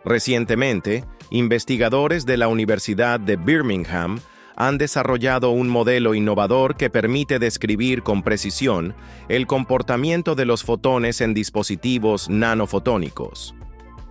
Recientemente, investigadores de la Universidad de Birmingham han desarrollado un modelo innovador que permite describir con precisión el comportamiento de los fotones en dispositivos nanofotónicos.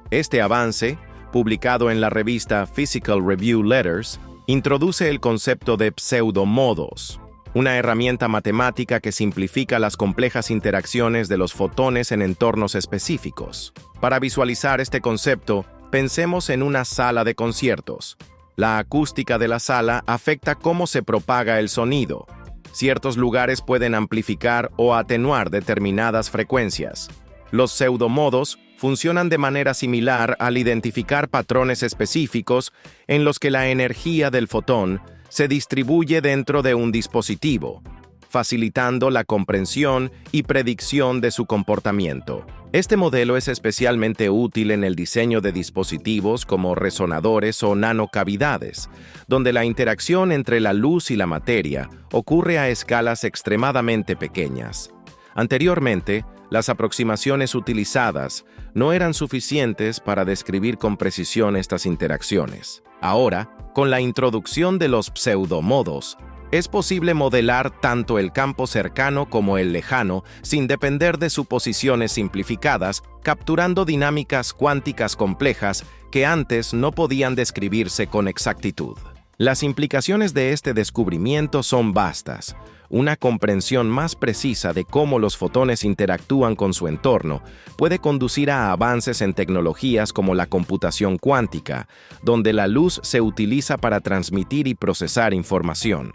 Este avance, publicado en la revista Physical Review Letters, introduce el concepto de pseudomodos, una herramienta matemática que simplifica las complejas interacciones de los fotones en entornos específicos. Para visualizar este concepto, pensemos en una sala de conciertos. La acústica de la sala afecta cómo se propaga el sonido. Ciertos lugares pueden amplificar o atenuar determinadas frecuencias. Los pseudomodos funcionan de manera similar al identificar patrones específicos en los que la energía del fotón se distribuye dentro de un dispositivo, facilitando la comprensión y predicción de su comportamiento. Este modelo es especialmente útil en el diseño de dispositivos como resonadores o nanocavidades, donde la interacción entre la luz y la materia ocurre a escalas extremadamente pequeñas. Anteriormente, las aproximaciones utilizadas no eran suficientes para describir con precisión estas interacciones. Ahora, con la introducción de los pseudomodos, es posible modelar tanto el campo cercano como el lejano sin depender de suposiciones simplificadas, capturando dinámicas cuánticas complejas que antes no podían describirse con exactitud. Las implicaciones de este descubrimiento son vastas. Una comprensión más precisa de cómo los fotones interactúan con su entorno puede conducir a avances en tecnologías como la computación cuántica, donde la luz se utiliza para transmitir y procesar información.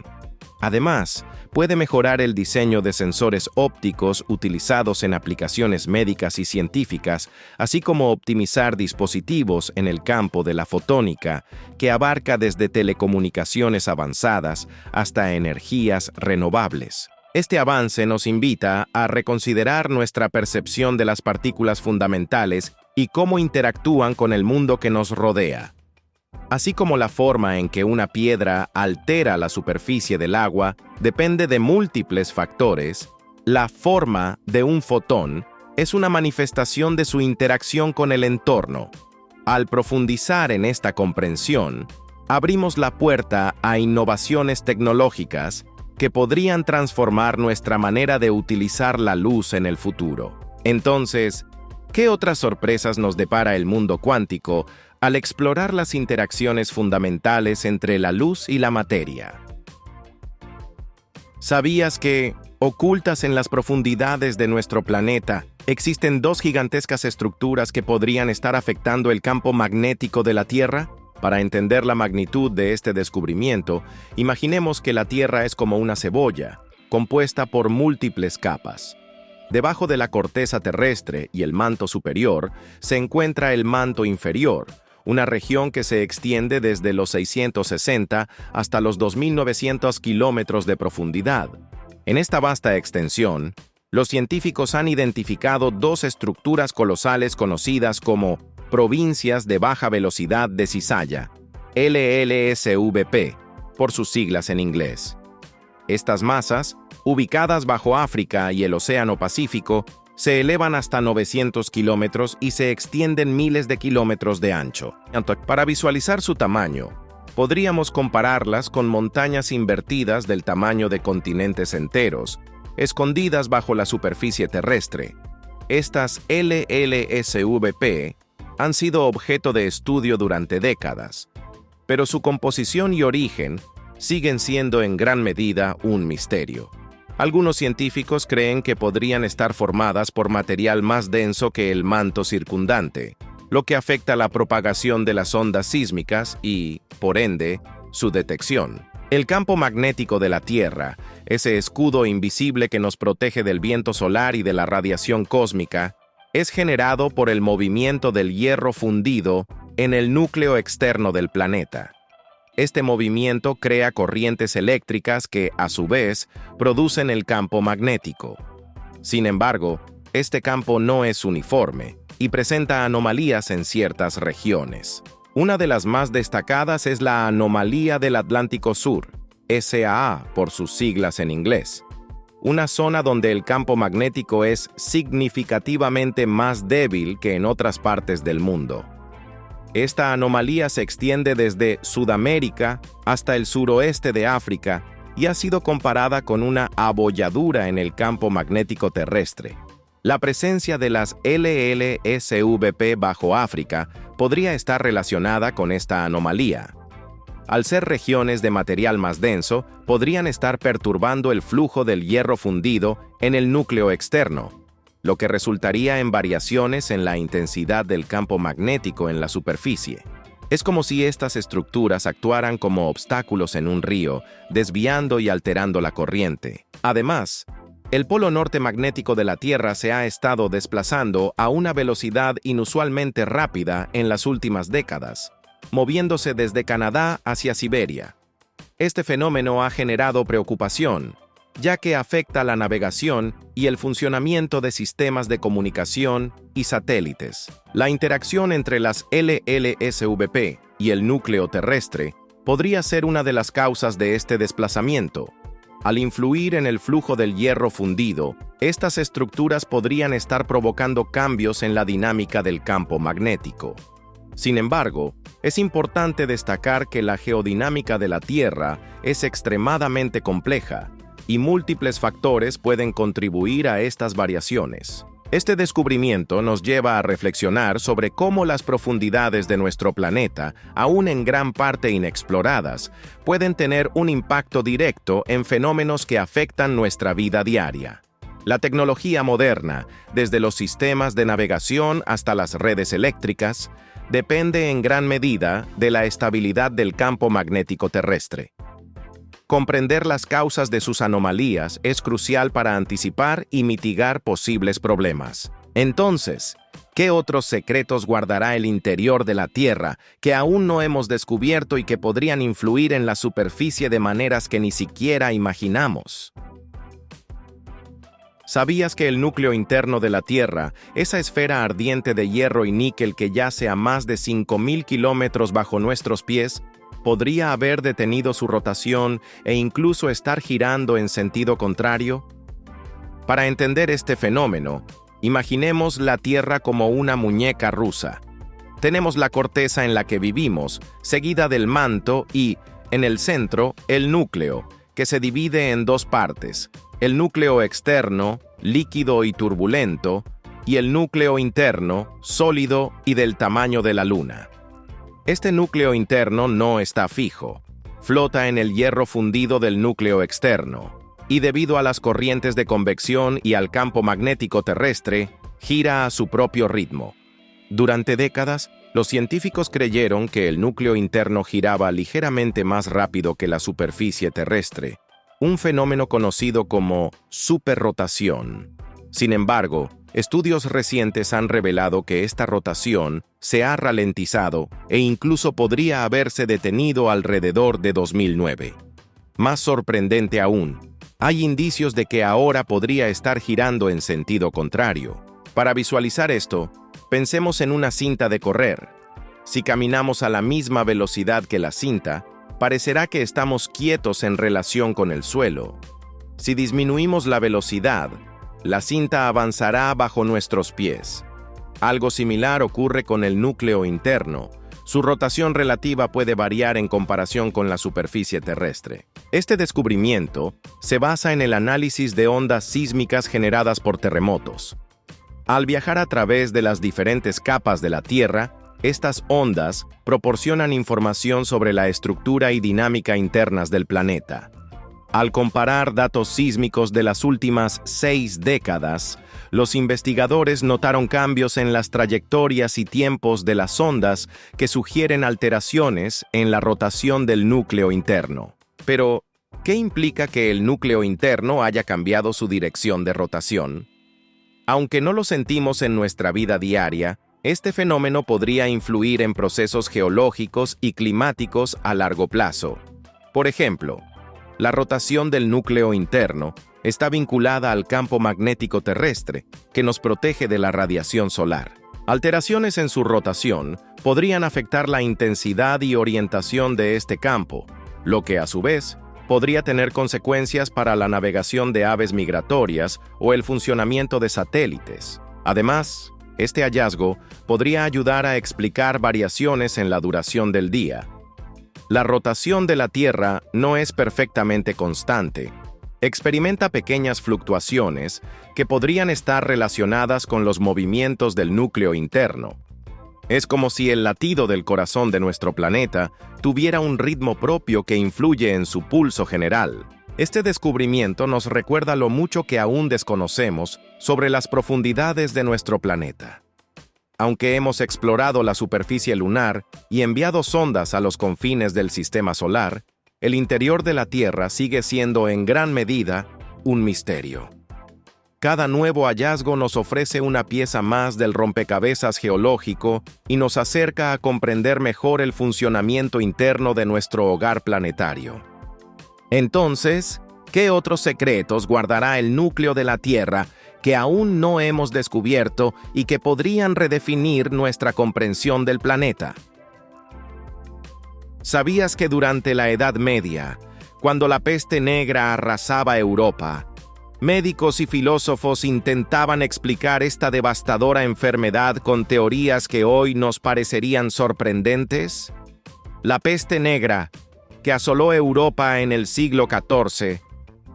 Además, puede mejorar el diseño de sensores ópticos utilizados en aplicaciones médicas y científicas, así como optimizar dispositivos en el campo de la fotónica, que abarca desde telecomunicaciones avanzadas hasta energías renovables. Este avance nos invita a reconsiderar nuestra percepción de las partículas fundamentales y cómo interactúan con el mundo que nos rodea. Así como la forma en que una piedra altera la superficie del agua depende de múltiples factores, la forma de un fotón es una manifestación de su interacción con el entorno. Al profundizar en esta comprensión, abrimos la puerta a innovaciones tecnológicas que podrían transformar nuestra manera de utilizar la luz en el futuro. Entonces, ¿qué otras sorpresas nos depara el mundo cuántico al explorar las interacciones fundamentales entre la luz y la materia? ¿Sabías que, ocultas en las profundidades de nuestro planeta, existen dos gigantescas estructuras que podrían estar afectando el campo magnético de la Tierra? Para entender la magnitud de este descubrimiento, imaginemos que la Tierra es como una cebolla, compuesta por múltiples capas. Debajo de la corteza terrestre y el manto superior se encuentra el manto inferior, una región que se extiende desde los 660 hasta los 2.900 kilómetros de profundidad. En esta vasta extensión, los científicos han identificado dos estructuras colosales conocidas como provincias de baja velocidad de cizalla, LLSVP, por sus siglas en inglés. Estas masas, ubicadas bajo África y el Océano Pacífico, se elevan hasta 900 kilómetros y se extienden miles de kilómetros de ancho. Para visualizar su tamaño, podríamos compararlas con montañas invertidas del tamaño de continentes enteros, escondidas bajo la superficie terrestre. Estas LLSVP han sido objeto de estudio durante décadas, pero su composición y origen siguen siendo en gran medida un misterio. Algunos científicos creen que podrían estar formadas por material más denso que el manto circundante, lo que afecta la propagación de las ondas sísmicas y, por ende, su detección. El campo magnético de la Tierra, ese escudo invisible que nos protege del viento solar y de la radiación cósmica, es generado por el movimiento del hierro fundido en el núcleo externo del planeta. Este movimiento crea corrientes eléctricas que, a su vez, producen el campo magnético. Sin embargo, este campo no es uniforme y presenta anomalías en ciertas regiones. Una de las más destacadas es la anomalía del Atlántico Sur, SAA por sus siglas en inglés, una zona donde el campo magnético es significativamente más débil que en otras partes del mundo. Esta anomalía se extiende desde Sudamérica hasta el suroeste de África y ha sido comparada con una abolladura en el campo magnético terrestre. La presencia de las LLSVP bajo África podría estar relacionada con esta anomalía. Al ser regiones de material más denso, podrían estar perturbando el flujo del hierro fundido en el núcleo externo, lo que resultaría en variaciones en la intensidad del campo magnético en la superficie. Es como si estas estructuras actuaran como obstáculos en un río, desviando y alterando la corriente. Además, el polo norte magnético de la Tierra se ha estado desplazando a una velocidad inusualmente rápida en las últimas décadas, moviéndose desde Canadá hacia Siberia. Este fenómeno ha generado preocupación, ya que afecta la navegación y el funcionamiento de sistemas de comunicación y satélites. La interacción entre las LLSVP y el núcleo terrestre podría ser una de las causas de este desplazamiento. Al influir en el flujo del hierro fundido, estas estructuras podrían estar provocando cambios en la dinámica del campo magnético. Sin embargo, es importante destacar que la geodinámica de la Tierra es extremadamente compleja, y múltiples factores pueden contribuir a estas variaciones. Este descubrimiento nos lleva a reflexionar sobre cómo las profundidades de nuestro planeta, aún en gran parte inexploradas, pueden tener un impacto directo en fenómenos que afectan nuestra vida diaria. La tecnología moderna, desde los sistemas de navegación hasta las redes eléctricas, depende en gran medida de la estabilidad del campo magnético terrestre. Comprender las causas de sus anomalías es crucial para anticipar y mitigar posibles problemas. Entonces, ¿qué otros secretos guardará el interior de la Tierra que aún no hemos descubierto y que podrían influir en la superficie de maneras que ni siquiera imaginamos? ¿Sabías que el núcleo interno de la Tierra, esa esfera ardiente de hierro y níquel que yace a más de 5.000 kilómetros bajo nuestros pies, podría haber detenido su rotación e incluso estar girando en sentido contrario? Para entender este fenómeno, imaginemos la Tierra como una muñeca rusa. Tenemos la corteza en la que vivimos, seguida del manto y, en el centro, el núcleo, que se divide en dos partes: el núcleo externo, líquido y turbulento, y el núcleo interno, sólido y del tamaño de la Luna. Este núcleo interno no está fijo, flota en el hierro fundido del núcleo externo, y debido a las corrientes de convección y al campo magnético terrestre, gira a su propio ritmo. Durante décadas, los científicos creyeron que el núcleo interno giraba ligeramente más rápido que la superficie terrestre, un fenómeno conocido como superrotación. Sin embargo, estudios recientes han revelado que esta rotación se ha ralentizado e incluso podría haberse detenido alrededor de 2009. Más sorprendente aún, hay indicios de que ahora podría estar girando en sentido contrario. Para visualizar esto, pensemos en una cinta de correr. Si caminamos a la misma velocidad que la cinta, parecerá que estamos quietos en relación con el suelo. Si disminuimos la velocidad, la cinta avanzará bajo nuestros pies. Algo similar ocurre con el núcleo interno. Su rotación relativa puede variar en comparación con la superficie terrestre. Este descubrimiento se basa en el análisis de ondas sísmicas generadas por terremotos. Al viajar a través de las diferentes capas de la Tierra, estas ondas proporcionan información sobre la estructura y dinámica internas del planeta. Al comparar datos sísmicos de las últimas 6 décadas, los investigadores notaron cambios en las trayectorias y tiempos de las ondas que sugieren alteraciones en la rotación del núcleo interno. Pero, ¿qué implica que el núcleo interno haya cambiado su dirección de rotación? Aunque no lo sentimos en nuestra vida diaria, este fenómeno podría influir en procesos geológicos y climáticos a largo plazo. Por ejemplo, la rotación del núcleo interno está vinculada al campo magnético terrestre, que nos protege de la radiación solar. Alteraciones en su rotación podrían afectar la intensidad y orientación de este campo, lo que a su vez podría tener consecuencias para la navegación de aves migratorias o el funcionamiento de satélites. Además, este hallazgo podría ayudar a explicar variaciones en la duración del día. La rotación de la Tierra no es perfectamente constante. Experimenta pequeñas fluctuaciones que podrían estar relacionadas con los movimientos del núcleo interno. Es como si el latido del corazón de nuestro planeta tuviera un ritmo propio que influye en su pulso general. Este descubrimiento nos recuerda lo mucho que aún desconocemos sobre las profundidades de nuestro planeta. Aunque hemos explorado la superficie lunar y enviado sondas a los confines del sistema solar, el interior de la Tierra sigue siendo en gran medida un misterio. Cada nuevo hallazgo nos ofrece una pieza más del rompecabezas geológico y nos acerca a comprender mejor el funcionamiento interno de nuestro hogar planetario. Entonces, ¿qué otros secretos guardará el núcleo de la Tierra que aún no hemos descubierto y que podrían redefinir nuestra comprensión del planeta? ¿Sabías que durante la Edad Media, cuando la peste negra arrasaba Europa, médicos y filósofos intentaban explicar esta devastadora enfermedad con teorías que hoy nos parecerían sorprendentes? La peste negra, que asoló Europa en el siglo XIV,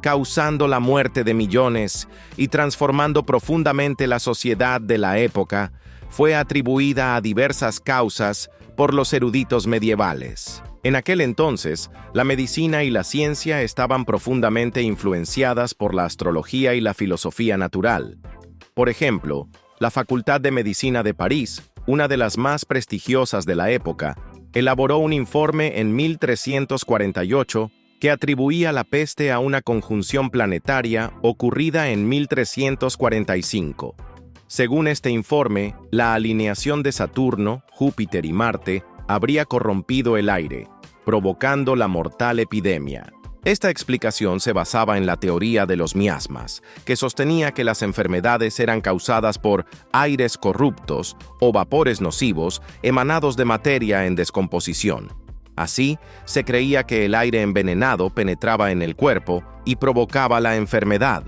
causando la muerte de millones y transformando profundamente la sociedad de la época, fue atribuida a diversas causas por los eruditos medievales. En aquel entonces, la medicina y la ciencia estaban profundamente influenciadas por la astrología y la filosofía natural. Por ejemplo, la Facultad de Medicina de París, una de las más prestigiosas de la época, elaboró un informe en 1348 que atribuía la peste a una conjunción planetaria ocurrida en 1345. Según este informe, la alineación de Saturno, Júpiter y Marte habría corrompido el aire, provocando la mortal epidemia. Esta explicación se basaba en la teoría de los miasmas, que sostenía que las enfermedades eran causadas por aires corruptos o vapores nocivos emanados de materia en descomposición. Así, se creía que el aire envenenado penetraba en el cuerpo y provocaba la enfermedad.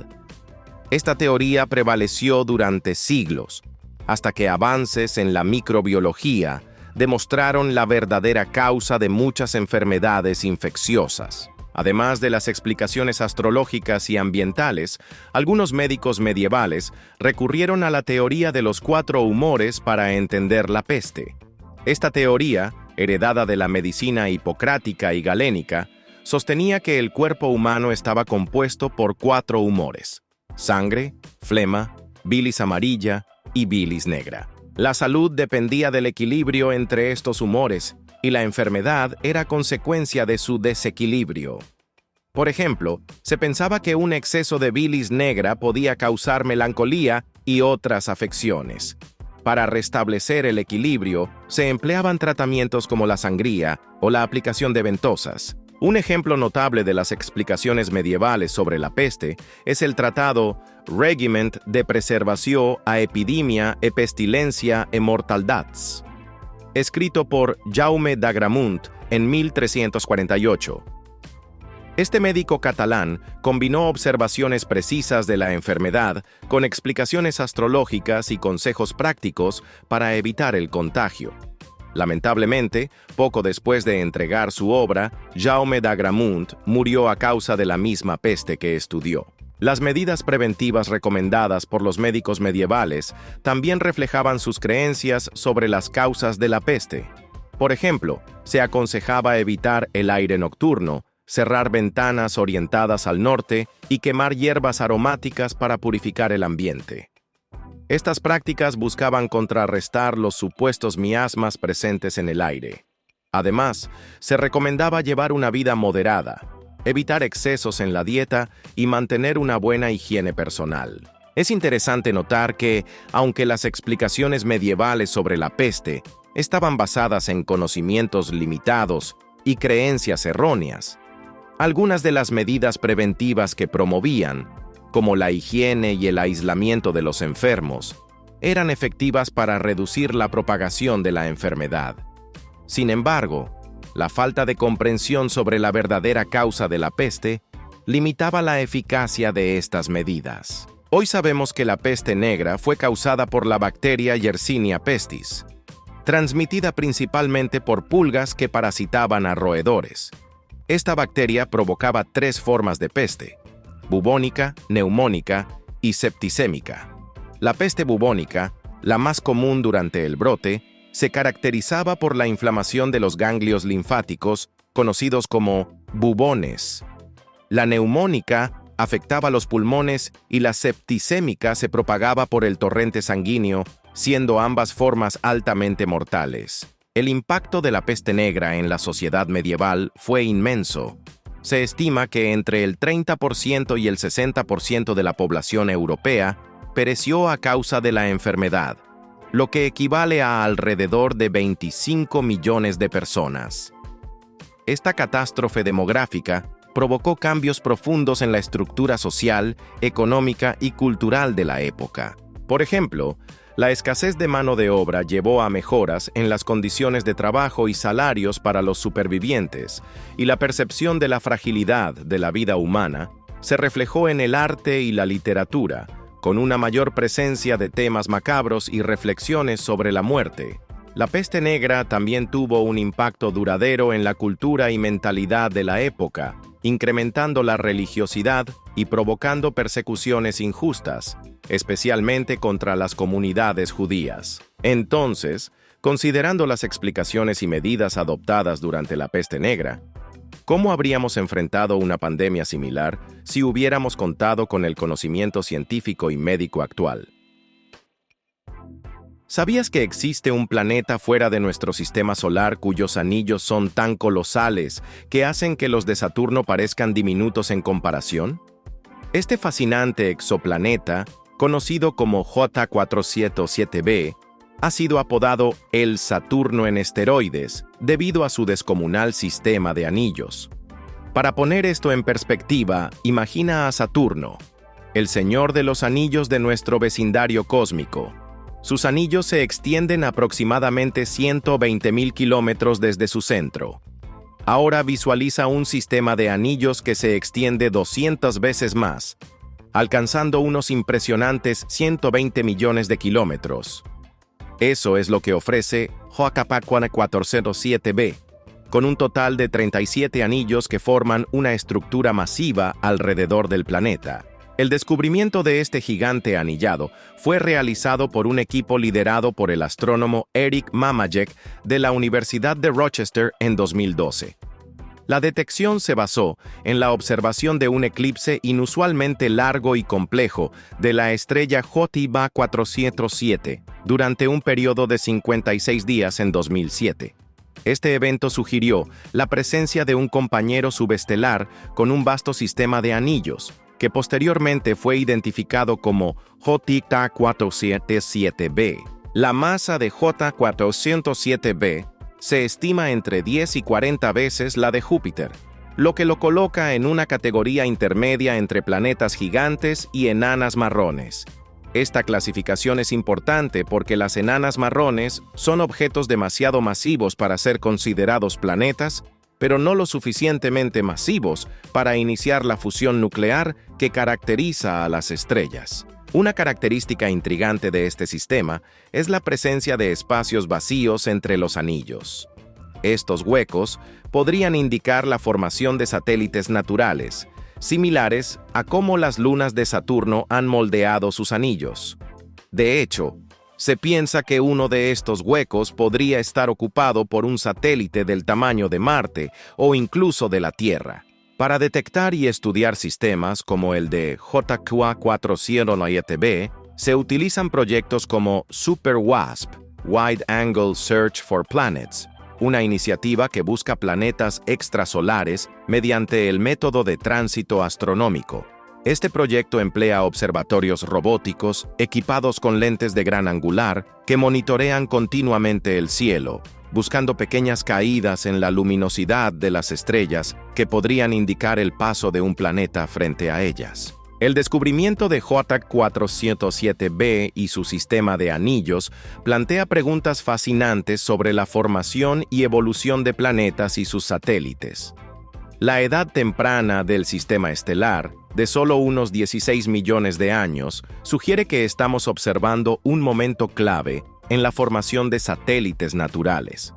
Esta teoría prevaleció durante siglos, hasta que avances en la microbiología demostraron la verdadera causa de muchas enfermedades infecciosas. Además de las explicaciones astrológicas y ambientales, algunos médicos medievales recurrieron a la teoría de los 4 humores para entender la peste. Esta teoría, heredada de la medicina hipocrática y galénica, sostenía que el cuerpo humano estaba compuesto por 4 humores: sangre, flema, bilis amarilla y bilis negra. La salud dependía del equilibrio entre estos humores, y la enfermedad era consecuencia de su desequilibrio. Por ejemplo, se pensaba que un exceso de bilis negra podía causar melancolía y otras afecciones. Para restablecer el equilibrio, se empleaban tratamientos como la sangría o la aplicación de ventosas. Un ejemplo notable de las explicaciones medievales sobre la peste es el tratado Regiment de Preservatio a Epidemia e Pestilencia e Mortaldats, escrito por Jaume d'Agramunt en 1348. Este médico catalán combinó observaciones precisas de la enfermedad con explicaciones astrológicas y consejos prácticos para evitar el contagio. Lamentablemente, poco después de entregar su obra, Jaume d'Agramunt murió a causa de la misma peste que estudió. Las medidas preventivas recomendadas por los médicos medievales también reflejaban sus creencias sobre las causas de la peste. Por ejemplo, se aconsejaba evitar el aire nocturno, cerrar ventanas orientadas al norte y quemar hierbas aromáticas para purificar el ambiente. Estas prácticas buscaban contrarrestar los supuestos miasmas presentes en el aire. Además, se recomendaba llevar una vida moderada, evitar excesos en la dieta y mantener una buena higiene personal. Es interesante notar que, aunque las explicaciones medievales sobre la peste estaban basadas en conocimientos limitados y creencias erróneas, algunas de las medidas preventivas que promovían, como la higiene y el aislamiento de los enfermos, eran efectivas para reducir la propagación de la enfermedad. Sin embargo, la falta de comprensión sobre la verdadera causa de la peste limitaba la eficacia de estas medidas. Hoy sabemos que la peste negra fue causada por la bacteria Yersinia pestis, transmitida principalmente por pulgas que parasitaban a roedores. Esta bacteria provocaba 3 formas de peste: bubónica, neumónica y septicémica. La peste bubónica, la más común durante el brote, se caracterizaba por la inflamación de los ganglios linfáticos, conocidos como bubones. La neumónica afectaba los pulmones y la septicémica se propagaba por el torrente sanguíneo, siendo ambas formas altamente mortales. El impacto de la peste negra en la sociedad medieval fue inmenso. Se estima que entre el 30% y el 60% de la población europea pereció a causa de la enfermedad, lo que equivale a alrededor de 25 millones de personas. Esta catástrofe demográfica provocó cambios profundos en la estructura social, económica y cultural de la época. Por ejemplo, la escasez de mano de obra llevó a mejoras en las condiciones de trabajo y salarios para los supervivientes, y la percepción de la fragilidad de la vida humana se reflejó en el arte y la literatura, con una mayor presencia de temas macabros y reflexiones sobre la muerte. La peste negra también tuvo un impacto duradero en la cultura y mentalidad de la época, incrementando la religiosidad y provocando persecuciones injustas, especialmente contra las comunidades judías. Entonces, considerando las explicaciones y medidas adoptadas durante la peste negra, ¿cómo habríamos enfrentado una pandemia similar si hubiéramos contado con el conocimiento científico y médico actual? ¿Sabías que existe un planeta fuera de nuestro sistema solar cuyos anillos son tan colosales que hacen que los de Saturno parezcan diminutos en comparación? Este fascinante exoplaneta, conocido como J407b, ha sido apodado el Saturno en esteroides debido a su descomunal sistema de anillos. Para poner esto en perspectiva, imagina a Saturno, el señor de los anillos de nuestro vecindario cósmico. Sus anillos se extienden aproximadamente 120.000 kilómetros desde su centro. Ahora visualiza un sistema de anillos que se extiende 200 veces más, alcanzando unos impresionantes 120 millones de kilómetros. Eso es lo que ofrece J407b, con un total de 37 anillos que forman una estructura masiva alrededor del planeta. El descubrimiento de este gigante anillado fue realizado por un equipo liderado por el astrónomo Eric Mamajek de la Universidad de Rochester en 2012. La detección se basó en la observación de un eclipse inusualmente largo y complejo de la estrella JTB 407 durante un periodo de 56 días en 2007. Este evento sugirió la presencia de un compañero subestelar con un vasto sistema de anillos, que posteriormente fue identificado como J407b. La masa de J407b se estima entre 10 y 40 veces la de Júpiter, lo que lo coloca en una categoría intermedia entre planetas gigantes y enanas marrones. Esta clasificación es importante porque las enanas marrones son objetos demasiado masivos para ser considerados planetas, pero no lo suficientemente masivos para iniciar la fusión nuclear que caracteriza a las estrellas. Una característica intrigante de este sistema es la presencia de espacios vacíos entre los anillos. Estos huecos podrían indicar la formación de satélites naturales, similares a cómo las lunas de Saturno han moldeado sus anillos. De hecho, se piensa que uno de estos huecos podría estar ocupado por un satélite del tamaño de Marte o incluso de la Tierra. Para detectar y estudiar sistemas como el de JQ407b, se utilizan proyectos como SuperWASP, Wide Angle Search for Planets, una iniciativa que busca planetas extrasolares mediante el método de tránsito astronómico. Este proyecto emplea observatorios robóticos equipados con lentes de gran angular que monitorean continuamente el cielo, buscando pequeñas caídas en la luminosidad de las estrellas que podrían indicar el paso de un planeta frente a ellas. El descubrimiento de J407b y su sistema de anillos plantea preguntas fascinantes sobre la formación y evolución de planetas y sus satélites. La edad temprana del sistema estelar, de solo unos 16 millones de años, sugiere que estamos observando un momento clave en la formación de satélites naturales.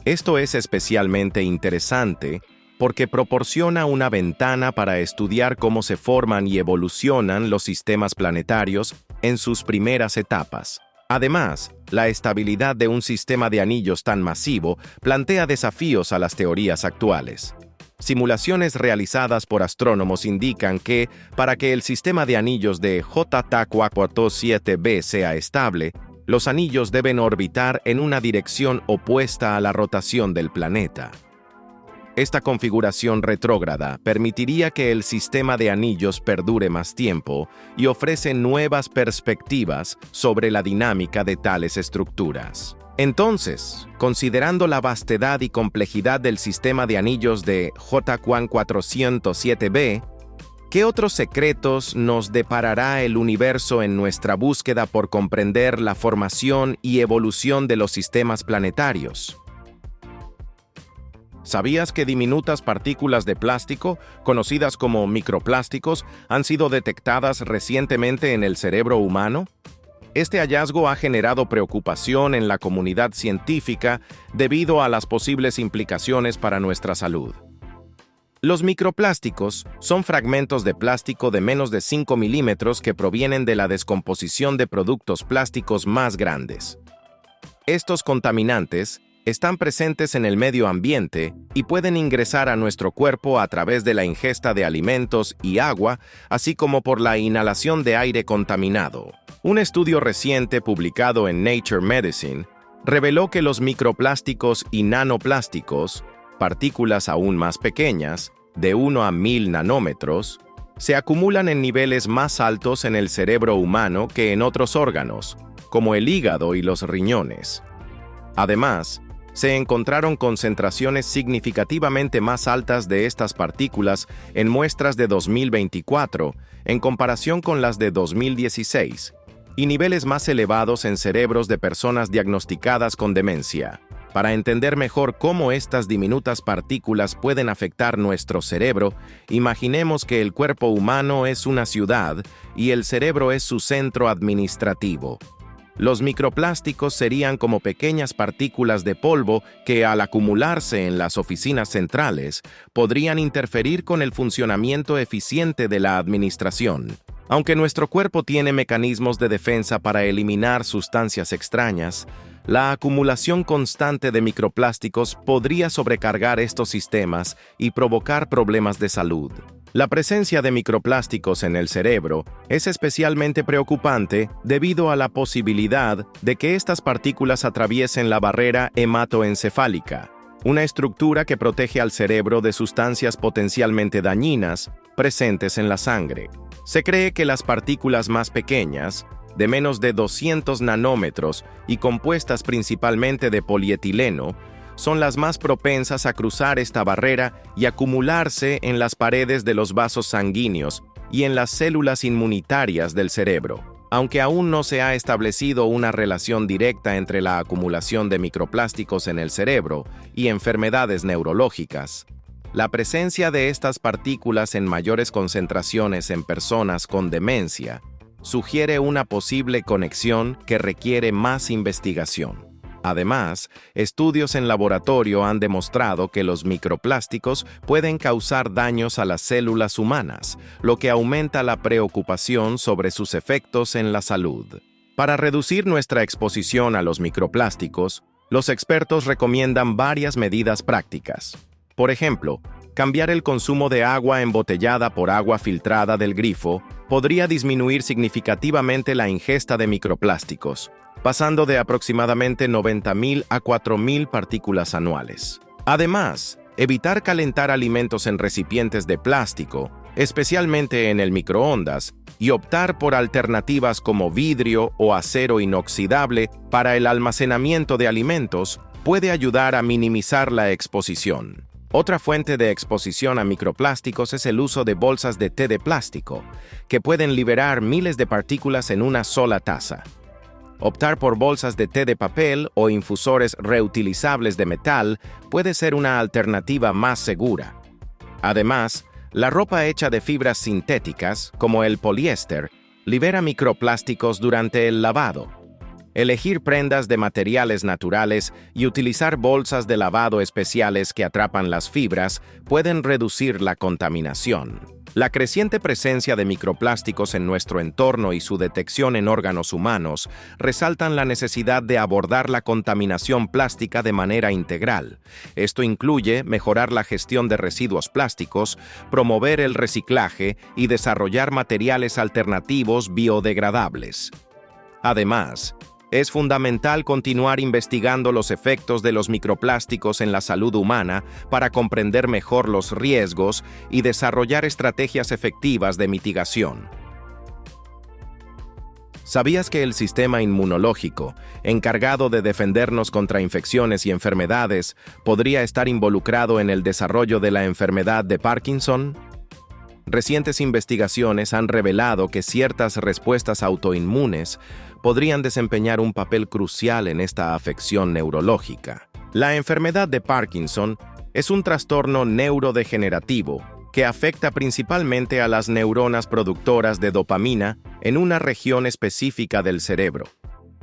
Esto es especialmente interesante porque proporciona una ventana para estudiar cómo se forman y evolucionan los sistemas planetarios en sus primeras etapas. Además, la estabilidad de un sistema de anillos tan masivo plantea desafíos a las teorías actuales. Simulaciones realizadas por astrónomos indican que, para que el sistema de anillos de JQ407b sea estable, los anillos deben orbitar en una dirección opuesta a la rotación del planeta. Esta configuración retrógrada permitiría que el sistema de anillos perdure más tiempo y ofrece nuevas perspectivas sobre la dinámica de tales estructuras. Entonces, considerando la vastedad y complejidad del sistema de anillos de JQ407b, ¿qué otros secretos nos deparará el universo en nuestra búsqueda por comprender la formación y evolución de los sistemas planetarios? ¿Sabías que diminutas partículas de plástico, conocidas como microplásticos, han sido detectadas recientemente en el cerebro humano? Este hallazgo ha generado preocupación en la comunidad científica debido a las posibles implicaciones para nuestra salud. Los microplásticos son fragmentos de plástico de menos de 5 milímetros que provienen de la descomposición de productos plásticos más grandes. Estos contaminantes están presentes en el medio ambiente y pueden ingresar a nuestro cuerpo a través de la ingesta de alimentos y agua, así como por la inhalación de aire contaminado. Un estudio reciente publicado en Nature Medicine reveló que los microplásticos y nanoplásticos, partículas aún más pequeñas, de 1 a 1000 nanómetros, se acumulan en niveles más altos en el cerebro humano que en otros órganos, como el hígado y los riñones. Además, se encontraron concentraciones significativamente más altas de estas partículas en muestras de 2024 en comparación con las de 2016, y niveles más elevados en cerebros de personas diagnosticadas con demencia. Para entender mejor cómo estas diminutas partículas pueden afectar nuestro cerebro, imaginemos que el cuerpo humano es una ciudad y el cerebro es su centro administrativo. Los microplásticos serían como pequeñas partículas de polvo que, al acumularse en las oficinas centrales, podrían interferir con el funcionamiento eficiente de la administración. Aunque nuestro cuerpo tiene mecanismos de defensa para eliminar sustancias extrañas, la acumulación constante de microplásticos podría sobrecargar estos sistemas y provocar problemas de salud. La presencia de microplásticos en el cerebro es especialmente preocupante debido a la posibilidad de que estas partículas atraviesen la barrera hematoencefálica, una estructura que protege al cerebro de sustancias potencialmente dañinas presentes en la sangre. Se cree que las partículas más pequeñas, de menos de 200 nanómetros y compuestas principalmente de polietileno, son las más propensas a cruzar esta barrera y acumularse en las paredes de los vasos sanguíneos y en las células inmunitarias del cerebro. Aunque aún no se ha establecido una relación directa entre la acumulación de microplásticos en el cerebro y enfermedades neurológicas, la presencia de estas partículas en mayores concentraciones en personas con demencia sugiere una posible conexión que requiere más investigación. Además, estudios en laboratorio han demostrado que los microplásticos pueden causar daños a las células humanas, lo que aumenta la preocupación sobre sus efectos en la salud. Para reducir nuestra exposición a los microplásticos, los expertos recomiendan varias medidas prácticas. Por ejemplo, cambiar el consumo de agua embotellada por agua filtrada del grifo podría disminuir significativamente la ingesta de microplásticos, pasando de aproximadamente 90.000 a 4.000 partículas anuales. Además, evitar calentar alimentos en recipientes de plástico, especialmente en el microondas, y optar por alternativas como vidrio o acero inoxidable para el almacenamiento de alimentos puede ayudar a minimizar la exposición. Otra fuente de exposición a microplásticos es el uso de bolsas de té de plástico, que pueden liberar miles de partículas en una sola taza. Optar por bolsas de té de papel o infusores reutilizables de metal puede ser una alternativa más segura. Además, la ropa hecha de fibras sintéticas, como el poliéster, libera microplásticos durante el lavado. Elegir prendas de materiales naturales y utilizar bolsas de lavado especiales que atrapan las fibras pueden reducir la contaminación. La creciente presencia de microplásticos en nuestro entorno y su detección en órganos humanos resaltan la necesidad de abordar la contaminación plástica de manera integral. Esto incluye mejorar la gestión de residuos plásticos, promover el reciclaje y desarrollar materiales alternativos biodegradables. Además, es fundamental continuar investigando los efectos de los microplásticos en la salud humana para comprender mejor los riesgos y desarrollar estrategias efectivas de mitigación. ¿Sabías que el sistema inmunológico, encargado de defendernos contra infecciones y enfermedades, podría estar involucrado en el desarrollo de la enfermedad de Parkinson? Recientes investigaciones han revelado que ciertas respuestas autoinmunes podrían desempeñar un papel crucial en esta afección neurológica. La enfermedad de Parkinson es un trastorno neurodegenerativo que afecta principalmente a las neuronas productoras de dopamina en una región específica del cerebro.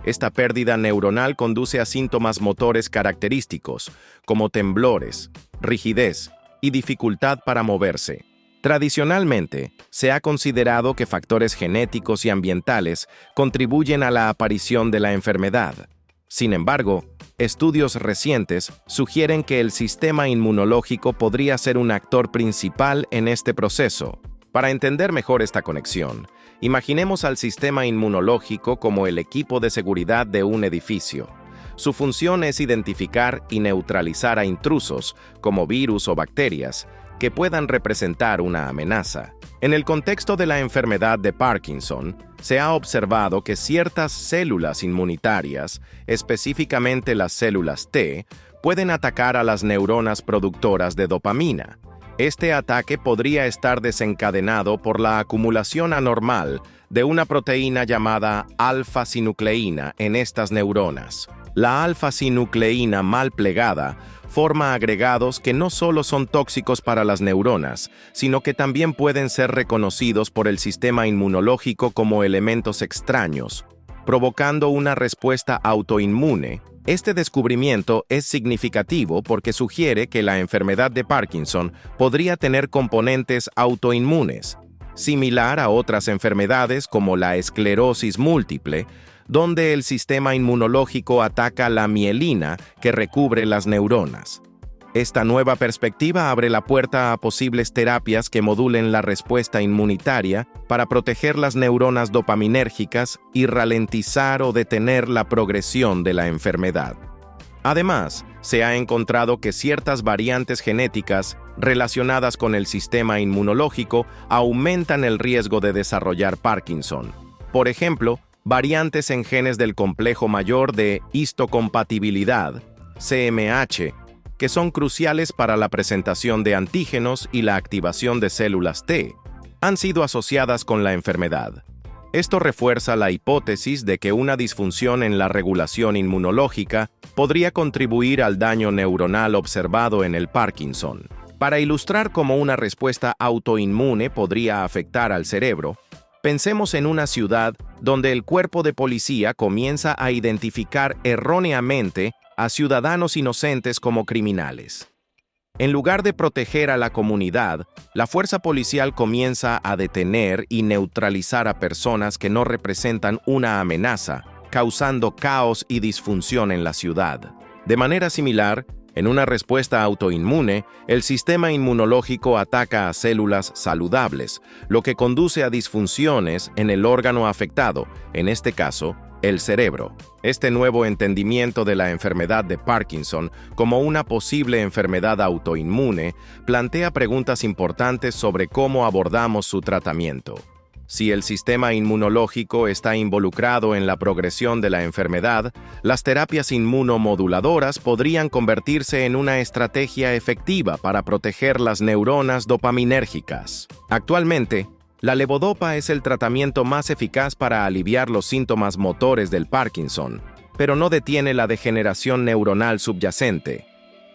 Esta pérdida neuronal conduce a síntomas motores característicos, como temblores, rigidez y dificultad para moverse. Tradicionalmente, se ha considerado que factores genéticos y ambientales contribuyen a la aparición de la enfermedad. Sin embargo, estudios recientes sugieren que el sistema inmunológico podría ser un actor principal en este proceso. Para entender mejor esta conexión, imaginemos al sistema inmunológico como el equipo de seguridad de un edificio. Su función es identificar y neutralizar a intrusos, como virus o bacterias, que puedan representar una amenaza. En el contexto de la enfermedad de Parkinson, se ha observado que ciertas células inmunitarias, específicamente las células T, pueden atacar a las neuronas productoras de dopamina. Este ataque podría estar desencadenado por la acumulación anormal de una proteína llamada alfa-sinucleína en estas neuronas. La alfa-sinucleína mal plegada forma agregados que no solo son tóxicos para las neuronas, sino que también pueden ser reconocidos por el sistema inmunológico como elementos extraños, provocando una respuesta autoinmune. Este descubrimiento es significativo porque sugiere que la enfermedad de Parkinson podría tener componentes autoinmunes, similar a otras enfermedades como la esclerosis múltiple, donde el sistema inmunológico ataca la mielina que recubre las neuronas. Esta nueva perspectiva abre la puerta a posibles terapias que modulen la respuesta inmunitaria para proteger las neuronas dopaminérgicas y ralentizar o detener la progresión de la enfermedad. Además, se ha encontrado que ciertas variantes genéticas relacionadas con el sistema inmunológico aumentan el riesgo de desarrollar Parkinson. Por ejemplo, variantes en genes del complejo mayor de histocompatibilidad, CMH, que son cruciales para la presentación de antígenos y la activación de células T, han sido asociadas con la enfermedad. Esto refuerza la hipótesis de que una disfunción en la regulación inmunológica podría contribuir al daño neuronal observado en el Parkinson. Para ilustrar cómo una respuesta autoinmune podría afectar al cerebro, pensemos en una ciudad donde el cuerpo de policía comienza a identificar erróneamente a ciudadanos inocentes como criminales. En lugar de proteger a la comunidad, la fuerza policial comienza a detener y neutralizar a personas que no representan una amenaza, causando caos y disfunción en la ciudad. De manera similar, en una respuesta autoinmune, el sistema inmunológico ataca a células saludables, lo que conduce a disfunciones en el órgano afectado, en este caso, el cerebro. Este nuevo entendimiento de la enfermedad de Parkinson como una posible enfermedad autoinmune plantea preguntas importantes sobre cómo abordamos su tratamiento. Si el sistema inmunológico está involucrado en la progresión de la enfermedad, las terapias inmunomoduladoras podrían convertirse en una estrategia efectiva para proteger las neuronas dopaminérgicas. Actualmente, la levodopa es el tratamiento más eficaz para aliviar los síntomas motores del Parkinson, pero no detiene la degeneración neuronal subyacente.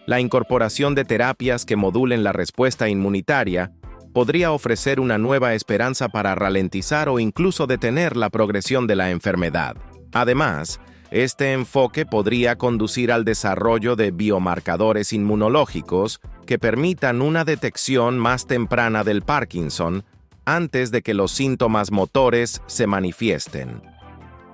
La incorporación de terapias que modulen la respuesta inmunitaria podría ofrecer una nueva esperanza para ralentizar o incluso detener la progresión de la enfermedad. Además, este enfoque podría conducir al desarrollo de biomarcadores inmunológicos que permitan una detección más temprana del Parkinson antes de que los síntomas motores se manifiesten.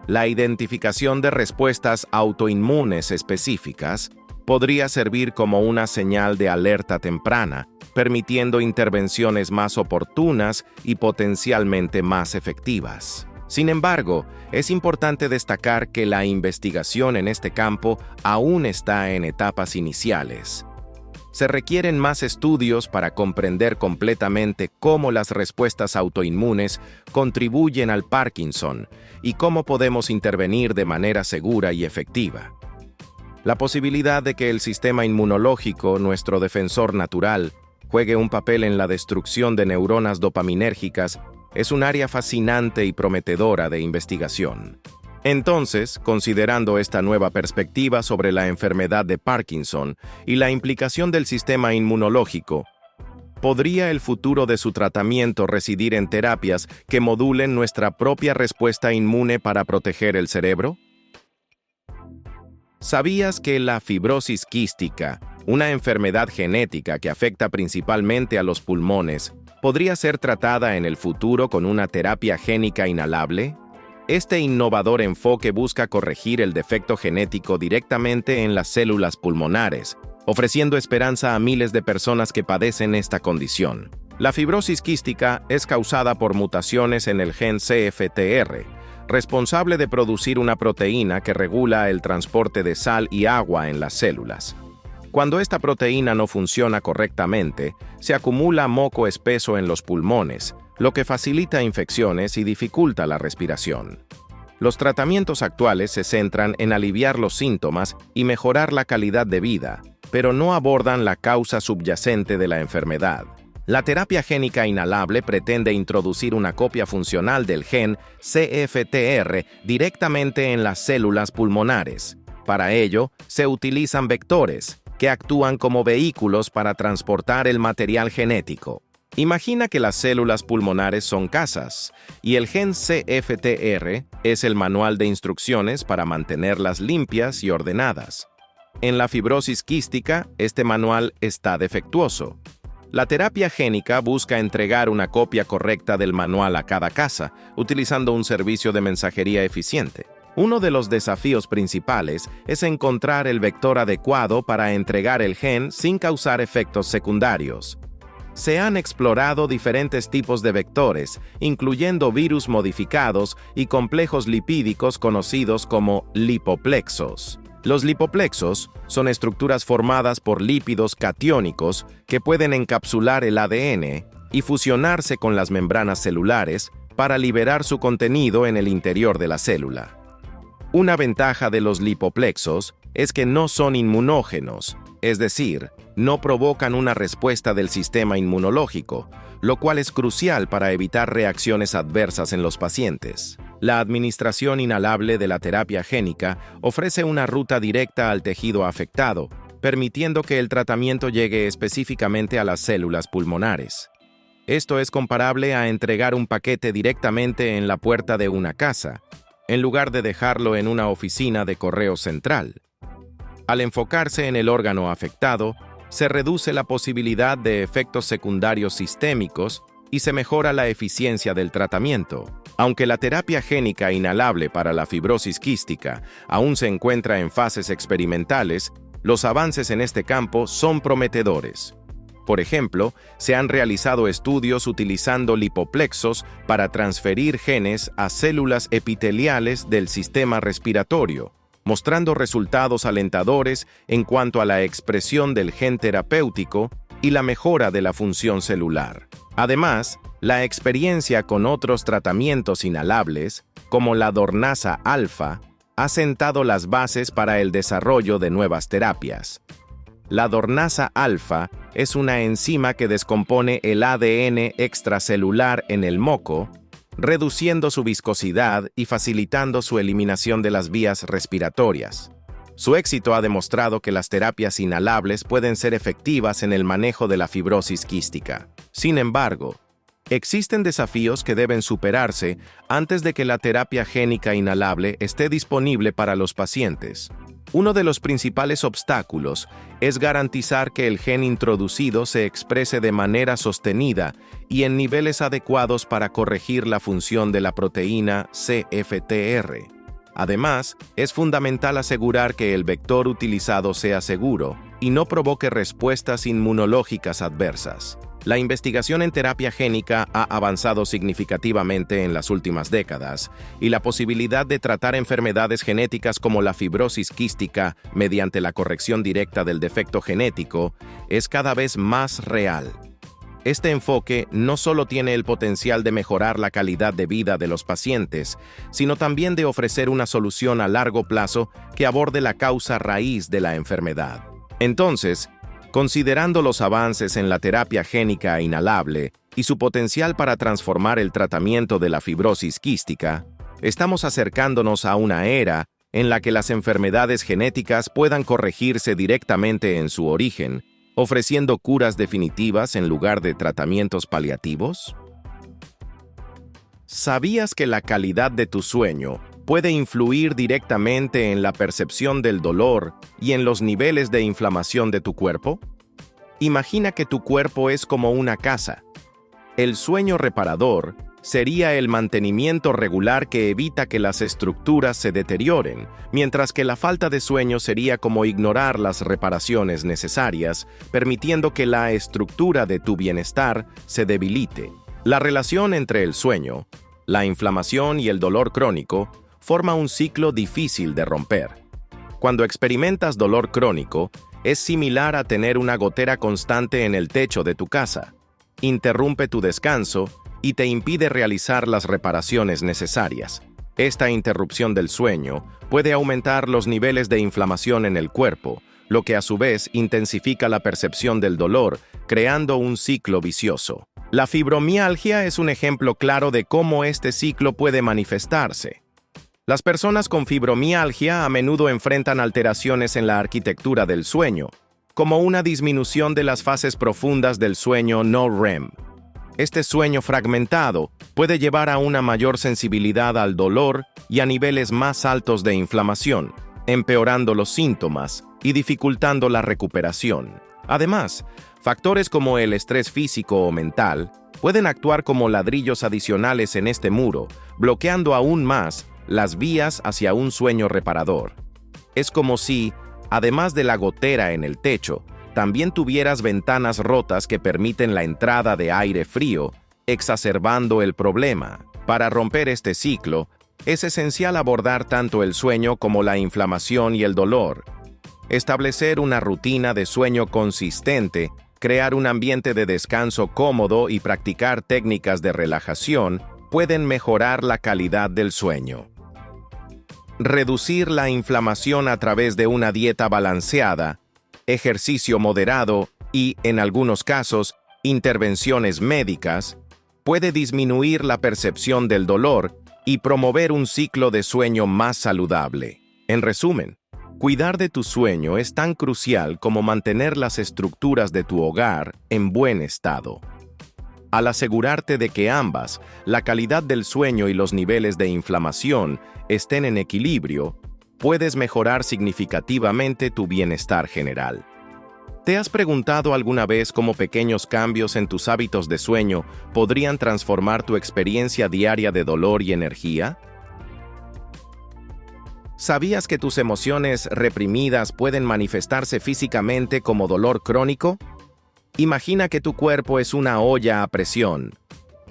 La identificación de respuestas autoinmunes específicas podría servir como una señal de alerta temprana, permitiendo intervenciones más oportunas y potencialmente más efectivas. Sin embargo, es importante destacar que la investigación en este campo aún está en etapas iniciales. Se requieren más estudios para comprender completamente cómo las respuestas autoinmunes contribuyen al Parkinson y cómo podemos intervenir de manera segura y efectiva. La posibilidad de que el sistema inmunológico, nuestro defensor natural, juegue un papel en la destrucción de neuronas dopaminérgicas es un área fascinante y prometedora de investigación. Entonces, considerando esta nueva perspectiva sobre la enfermedad de Parkinson y la implicación del sistema inmunológico, ¿podría el futuro de su tratamiento residir en terapias que modulen nuestra propia respuesta inmune para proteger el cerebro? ¿Sabías que la fibrosis quística, una enfermedad genética que afecta principalmente a los pulmones, podría ser tratada en el futuro con una terapia génica inhalable? Este innovador enfoque busca corregir el defecto genético directamente en las células pulmonares, ofreciendo esperanza a miles de personas que padecen esta condición. La fibrosis quística es causada por mutaciones en el gen CFTR, responsable de producir una proteína que regula el transporte de sal y agua en las células. Cuando esta proteína no funciona correctamente, se acumula moco espeso en los pulmones, lo que facilita infecciones y dificulta la respiración. Los tratamientos actuales se centran en aliviar los síntomas y mejorar la calidad de vida, pero no abordan la causa subyacente de la enfermedad. La terapia génica inhalable pretende introducir una copia funcional del gen CFTR directamente en las células pulmonares. Para ello, se utilizan vectores, que actúan como vehículos para transportar el material genético. Imagina que las células pulmonares son casas, y el gen CFTR es el manual de instrucciones para mantenerlas limpias y ordenadas. En la fibrosis quística, este manual está defectuoso. La terapia génica busca entregar una copia correcta del manual a cada casa, utilizando un servicio de mensajería eficiente. Uno de los desafíos principales es encontrar el vector adecuado para entregar el gen sin causar efectos secundarios. Se han explorado diferentes tipos de vectores, incluyendo virus modificados y complejos lipídicos conocidos como lipoplexos. Los lipoplexos son estructuras formadas por lípidos catiónicos que pueden encapsular el ADN y fusionarse con las membranas celulares para liberar su contenido en el interior de la célula. Una ventaja de los lipoplexos es que no son inmunógenos, es decir, no provocan una respuesta del sistema inmunológico, lo cual es crucial para evitar reacciones adversas en los pacientes. La administración inhalable de la terapia génica ofrece una ruta directa al tejido afectado, permitiendo que el tratamiento llegue específicamente a las células pulmonares. Esto es comparable a entregar un paquete directamente en la puerta de una casa, en lugar de dejarlo en una oficina de correo central. Al enfocarse en el órgano afectado, se reduce la posibilidad de efectos secundarios sistémicos y se mejora la eficiencia del tratamiento. Aunque la terapia génica inhalable para la fibrosis quística aún se encuentra en fases experimentales, los avances en este campo son prometedores. Por ejemplo, se han realizado estudios utilizando lipoplexos para transferir genes a células epiteliales del sistema respiratorio, mostrando resultados alentadores en cuanto a la expresión del gen terapéutico y la mejora de la función celular. Además, la experiencia con otros tratamientos inhalables, como la Dornasa alfa, ha sentado las bases para el desarrollo de nuevas terapias. La Dornasa alfa es una enzima que descompone el ADN extracelular en el moco, reduciendo su viscosidad y facilitando su eliminación de las vías respiratorias. Su éxito ha demostrado que las terapias inhalables pueden ser efectivas en el manejo de la fibrosis quística. Sin embargo, existen desafíos que deben superarse antes de que la terapia génica inhalable esté disponible para los pacientes. Uno de los principales obstáculos es garantizar que el gen introducido se exprese de manera sostenida y en niveles adecuados para corregir la función de la proteína CFTR. Además, es fundamental asegurar que el vector utilizado sea seguro y no provoque respuestas inmunológicas adversas. La investigación en terapia génica ha avanzado significativamente en las últimas décadas, y la posibilidad de tratar enfermedades genéticas como la fibrosis quística mediante la corrección directa del defecto genético es cada vez más real. Este enfoque no solo tiene el potencial de mejorar la calidad de vida de los pacientes, sino también de ofrecer una solución a largo plazo que aborde la causa raíz de la enfermedad. Entonces, considerando los avances en la terapia génica inhalable y su potencial para transformar el tratamiento de la fibrosis quística, estamos acercándonos a una era en la que las enfermedades genéticas puedan corregirse directamente en su origen, ofreciendo curas definitivas en lugar de tratamientos paliativos. ¿Sabías que la calidad de tu sueño puede influir directamente en la percepción del dolor y en los niveles de inflamación de tu cuerpo? Imagina que tu cuerpo es como una casa. El sueño reparador sería el mantenimiento regular que evita que las estructuras se deterioren, mientras que la falta de sueño sería como ignorar las reparaciones necesarias, permitiendo que la estructura de tu bienestar se debilite. La relación entre el sueño, la inflamación y el dolor crónico forma un ciclo difícil de romper. Cuando experimentas dolor crónico, es similar a tener una gotera constante en el techo de tu casa. Interrumpe tu descanso y te impide realizar las reparaciones necesarias. Esta interrupción del sueño puede aumentar los niveles de inflamación en el cuerpo, lo que a su vez intensifica la percepción del dolor, creando un ciclo vicioso. La fibromialgia es un ejemplo claro de cómo este ciclo puede manifestarse. Las personas con fibromialgia a menudo enfrentan alteraciones en la arquitectura del sueño, como una disminución de las fases profundas del sueño no REM. Este sueño fragmentado puede llevar a una mayor sensibilidad al dolor y a niveles más altos de inflamación, empeorando los síntomas y dificultando la recuperación. Además, factores como el estrés físico o mental pueden actuar como ladrillos adicionales en este muro, bloqueando aún más las vías hacia un sueño reparador. Es como si, además de la gotera en el techo, también tuvieras ventanas rotas que permiten la entrada de aire frío, exacerbando el problema. Para romper este ciclo, es esencial abordar tanto el sueño como la inflamación y el dolor. Establecer una rutina de sueño consistente, crear un ambiente de descanso cómodo y practicar técnicas de relajación pueden mejorar la calidad del sueño. Reducir la inflamación a través de una dieta balanceada, ejercicio moderado y, en algunos casos, intervenciones médicas, puede disminuir la percepción del dolor y promover un ciclo de sueño más saludable. En resumen, cuidar de tu sueño es tan crucial como mantener las estructuras de tu hogar en buen estado. Al asegurarte de que ambas, la calidad del sueño y los niveles de inflamación, estén en equilibrio, puedes mejorar significativamente tu bienestar general. ¿Te has preguntado alguna vez cómo pequeños cambios en tus hábitos de sueño podrían transformar tu experiencia diaria de dolor y energía? ¿Sabías que tus emociones reprimidas pueden manifestarse físicamente como dolor crónico? Imagina que tu cuerpo es una olla a presión.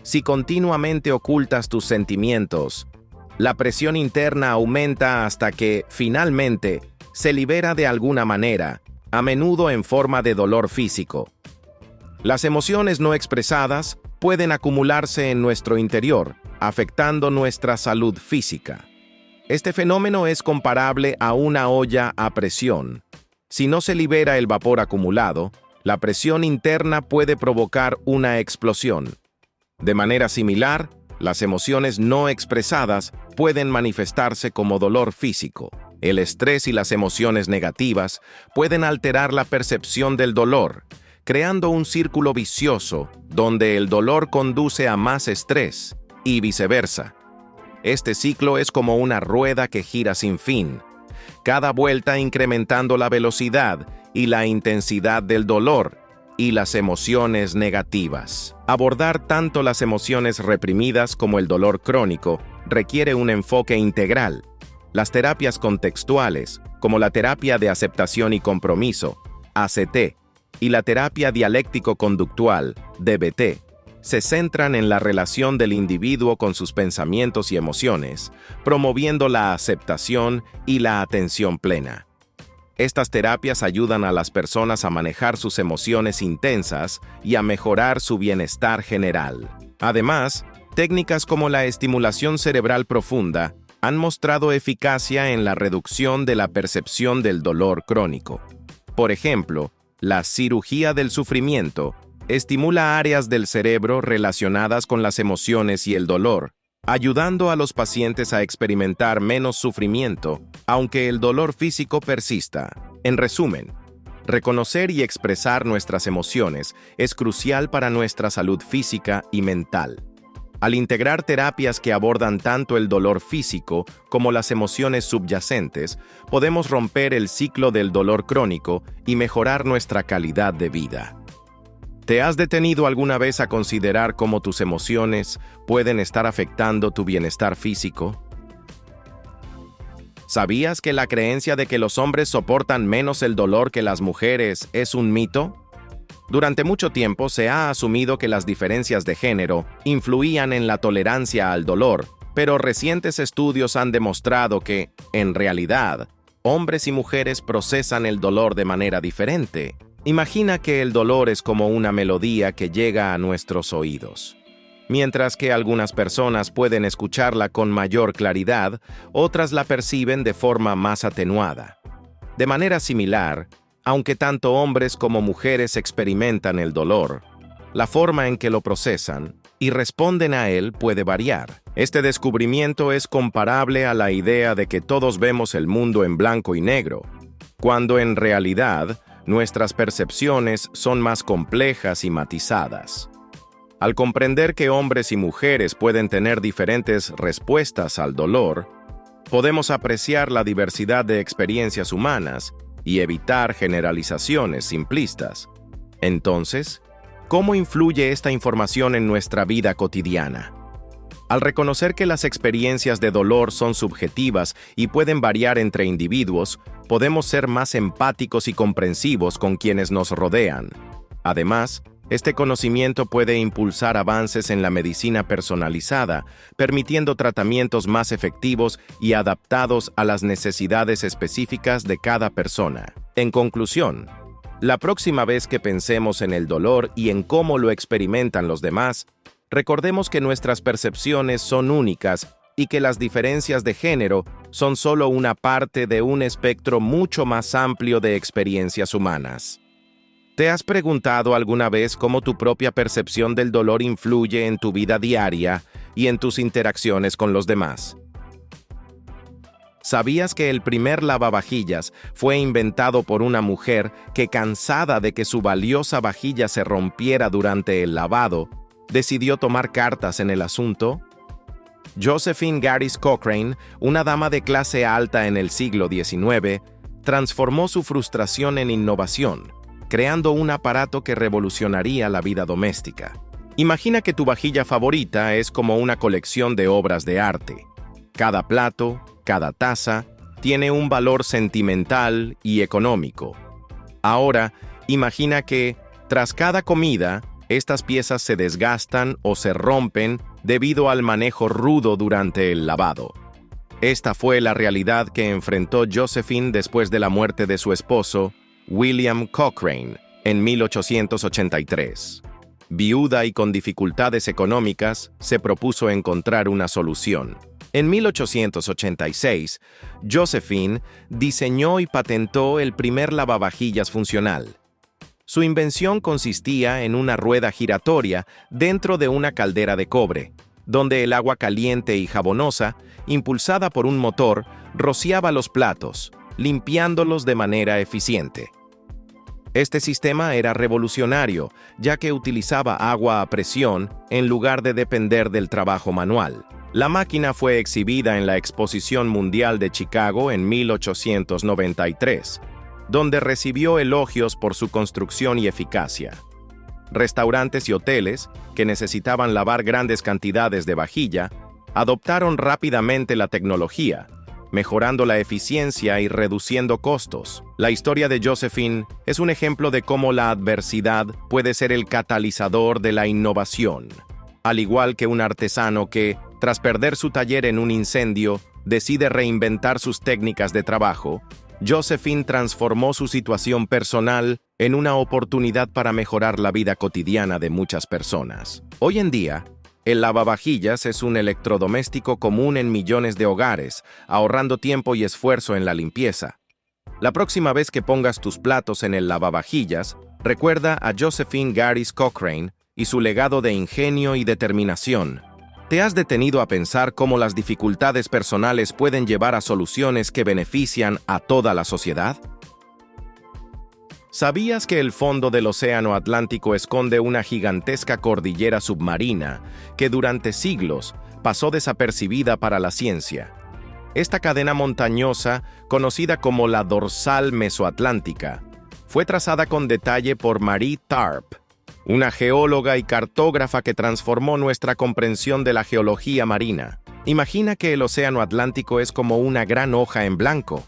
Si continuamente ocultas tus sentimientos, la presión interna aumenta hasta que, finalmente, se libera de alguna manera, a menudo en forma de dolor físico. Las emociones no expresadas pueden acumularse en nuestro interior, afectando nuestra salud física. Este fenómeno es comparable a una olla a presión. Si no se libera el vapor acumulado, la presión interna puede provocar una explosión. De manera similar, las emociones no expresadas pueden manifestarse como dolor físico. El estrés y las emociones negativas pueden alterar la percepción del dolor, creando un círculo vicioso donde el dolor conduce a más estrés y viceversa. Este ciclo es como una rueda que gira sin fin, cada vuelta incrementando la velocidad y la intensidad del dolor y las emociones negativas. Abordar tanto las emociones reprimidas como el dolor crónico requiere un enfoque integral. Las terapias contextuales, como la terapia de aceptación y compromiso, ACT, y la terapia dialéctico-conductual, DBT, se centran en la relación del individuo con sus pensamientos y emociones, promoviendo la aceptación y la atención plena. Estas terapias ayudan a las personas a manejar sus emociones intensas y a mejorar su bienestar general. Además, técnicas como la estimulación cerebral profunda han mostrado eficacia en la reducción de la percepción del dolor crónico. Por ejemplo, la cirugía del sufrimiento estimula áreas del cerebro relacionadas con las emociones y el dolor, ayudando a los pacientes a experimentar menos sufrimiento, aunque el dolor físico persista. En resumen, reconocer y expresar nuestras emociones es crucial para nuestra salud física y mental. Al integrar terapias que abordan tanto el dolor físico como las emociones subyacentes, podemos romper el ciclo del dolor crónico y mejorar nuestra calidad de vida. ¿Te has detenido alguna vez a considerar cómo tus emociones pueden estar afectando tu bienestar físico? ¿Sabías que la creencia de que los hombres soportan menos el dolor que las mujeres es un mito? Durante mucho tiempo se ha asumido que las diferencias de género influían en la tolerancia al dolor, pero recientes estudios han demostrado que, en realidad, hombres y mujeres procesan el dolor de manera diferente. Imagina que el dolor es como una melodía que llega a nuestros oídos. Mientras que algunas personas pueden escucharla con mayor claridad, otras la perciben de forma más atenuada. De manera similar, aunque tanto hombres como mujeres experimentan el dolor, la forma en que lo procesan y responden a él puede variar. Este descubrimiento es comparable a la idea de que todos vemos el mundo en blanco y negro, cuando en realidad nuestras percepciones son más complejas y matizadas. Al comprender que hombres y mujeres pueden tener diferentes respuestas al dolor, podemos apreciar la diversidad de experiencias humanas y evitar generalizaciones simplistas. Entonces, ¿cómo influye esta información en nuestra vida cotidiana? Al reconocer que las experiencias de dolor son subjetivas y pueden variar entre individuos, podemos ser más empáticos y comprensivos con quienes nos rodean. Además, este conocimiento puede impulsar avances en la medicina personalizada, permitiendo tratamientos más efectivos y adaptados a las necesidades específicas de cada persona. En conclusión, la próxima vez que pensemos en el dolor y en cómo lo experimentan los demás, recordemos que nuestras percepciones son únicas y que las diferencias de género son solo una parte de un espectro mucho más amplio de experiencias humanas. ¿Te has preguntado alguna vez cómo tu propia percepción del dolor influye en tu vida diaria y en tus interacciones con los demás? ¿Sabías que el primer lavavajillas fue inventado por una mujer que, cansada de que su valiosa vajilla se rompiera durante el lavado, decidió tomar cartas en el asunto? Josephine Garis Cochrane, una dama de clase alta en el siglo XIX, transformó su frustración en innovación, creando un aparato que revolucionaría la vida doméstica. Imagina que tu vajilla favorita es como una colección de obras de arte. Cada plato, cada taza, tiene un valor sentimental y económico. Ahora, imagina que, tras cada comida, estas piezas se desgastan o se rompen debido al manejo rudo durante el lavado. Esta fue la realidad que enfrentó Josephine después de la muerte de su esposo, William Cochrane, en 1883. Viuda y con dificultades económicas, se propuso encontrar una solución. En 1886, Josephine diseñó y patentó el primer lavavajillas funcional. Su invención consistía en una rueda giratoria dentro de una caldera de cobre, donde el agua caliente y jabonosa, impulsada por un motor, rociaba los platos, limpiándolos de manera eficiente. Este sistema era revolucionario, ya que utilizaba agua a presión en lugar de depender del trabajo manual. La máquina fue exhibida en la Exposición Mundial de Chicago en 1893, donde recibió elogios por su construcción y eficacia. Restaurantes y hoteles, que necesitaban lavar grandes cantidades de vajilla, adoptaron rápidamente la tecnología, mejorando la eficiencia y reduciendo costos. La historia de Josephine es un ejemplo de cómo la adversidad puede ser el catalizador de la innovación. Al igual que un artesano que, tras perder su taller en un incendio, decide reinventar sus técnicas de trabajo, Josephine transformó su situación personal en una oportunidad para mejorar la vida cotidiana de muchas personas. Hoy en día, el lavavajillas es un electrodoméstico común en millones de hogares, ahorrando tiempo y esfuerzo en la limpieza. La próxima vez que pongas tus platos en el lavavajillas, recuerda a Josephine Garis Cochrane y su legado de ingenio y determinación. ¿Te has detenido a pensar cómo las dificultades personales pueden llevar a soluciones que benefician a toda la sociedad? ¿Sabías que el fondo del Océano Atlántico esconde una gigantesca cordillera submarina que durante siglos pasó desapercibida para la ciencia? Esta cadena montañosa, conocida como la dorsal mesoatlántica, fue trazada con detalle por Marie Tharp, una geóloga y cartógrafa que transformó nuestra comprensión de la geología marina. Imagina que el Océano Atlántico es como una gran hoja en blanco.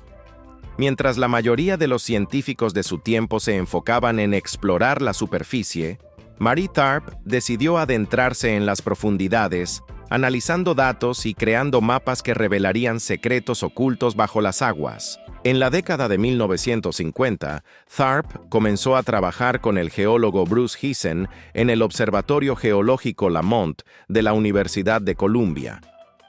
Mientras la mayoría de los científicos de su tiempo se enfocaban en explorar la superficie, Marie Tharp decidió adentrarse en las profundidades, analizando datos y creando mapas que revelarían secretos ocultos bajo las aguas. En la década de 1950, Tharp comenzó a trabajar con el geólogo Bruce Heezen en el Observatorio Geológico Lamont de la Universidad de Columbia.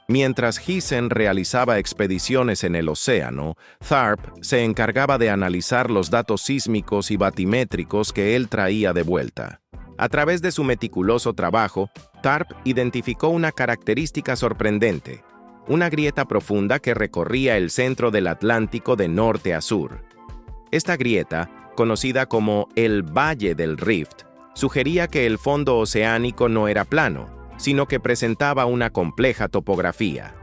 Mientras Heezen realizaba expediciones en el océano, Tharp se encargaba de analizar los datos sísmicos y batimétricos que él traía de vuelta. A través de su meticuloso trabajo, Tharp identificó una característica sorprendente: una grieta profunda que recorría el centro del Atlántico de norte a sur. Esta grieta, conocida como el Valle del Rift, sugería que el fondo oceánico no era plano, sino que presentaba una compleja topografía.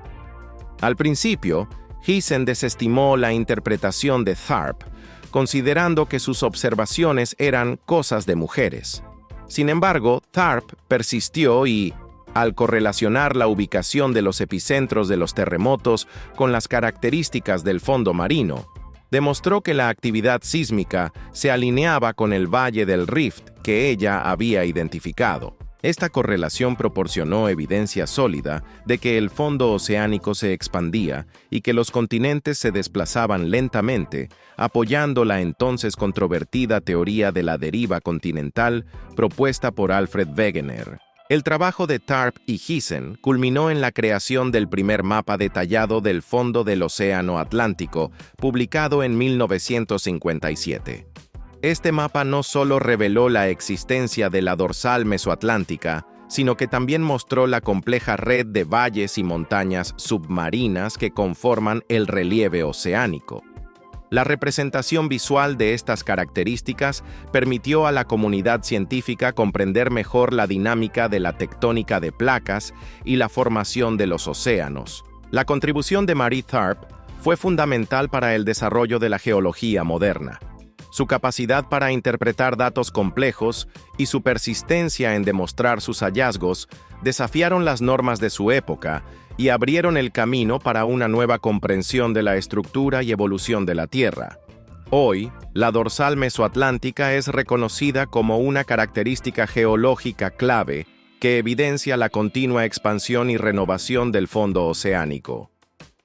Al principio, Heezen desestimó la interpretación de Tharp, considerando que sus observaciones eran cosas de mujeres. Sin embargo, Tharp persistió y, al correlacionar la ubicación de los epicentros de los terremotos con las características del fondo marino, demostró que la actividad sísmica se alineaba con el Valle del Rift que ella había identificado. Esta correlación proporcionó evidencia sólida de que el fondo oceánico se expandía y que los continentes se desplazaban lentamente, apoyando la entonces controvertida teoría de la deriva continental propuesta por Alfred Wegener. El trabajo de Tharp y Heezen culminó en la creación del primer mapa detallado del fondo del Océano Atlántico, publicado en 1957. Este mapa no solo reveló la existencia de la dorsal mesoatlántica, sino que también mostró la compleja red de valles y montañas submarinas que conforman el relieve oceánico. La representación visual de estas características permitió a la comunidad científica comprender mejor la dinámica de la tectónica de placas y la formación de los océanos. La contribución de Marie Tharp fue fundamental para el desarrollo de la geología moderna. Su capacidad para interpretar datos complejos y su persistencia en demostrar sus hallazgos desafiaron las normas de su época y abrieron el camino para una nueva comprensión de la estructura y evolución de la Tierra. Hoy, la dorsal mesoatlántica es reconocida como una característica geológica clave que evidencia la continua expansión y renovación del fondo oceánico.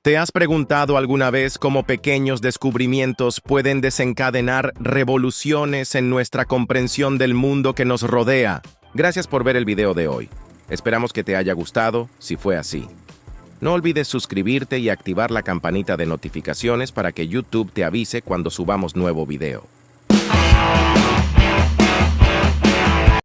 ¿Te has preguntado alguna vez cómo pequeños descubrimientos pueden desencadenar revoluciones en nuestra comprensión del mundo que nos rodea? Gracias por ver el video de hoy. Esperamos que te haya gustado, si fue así. No olvides suscribirte y activar la campanita de notificaciones para que YouTube te avise cuando subamos nuevo video.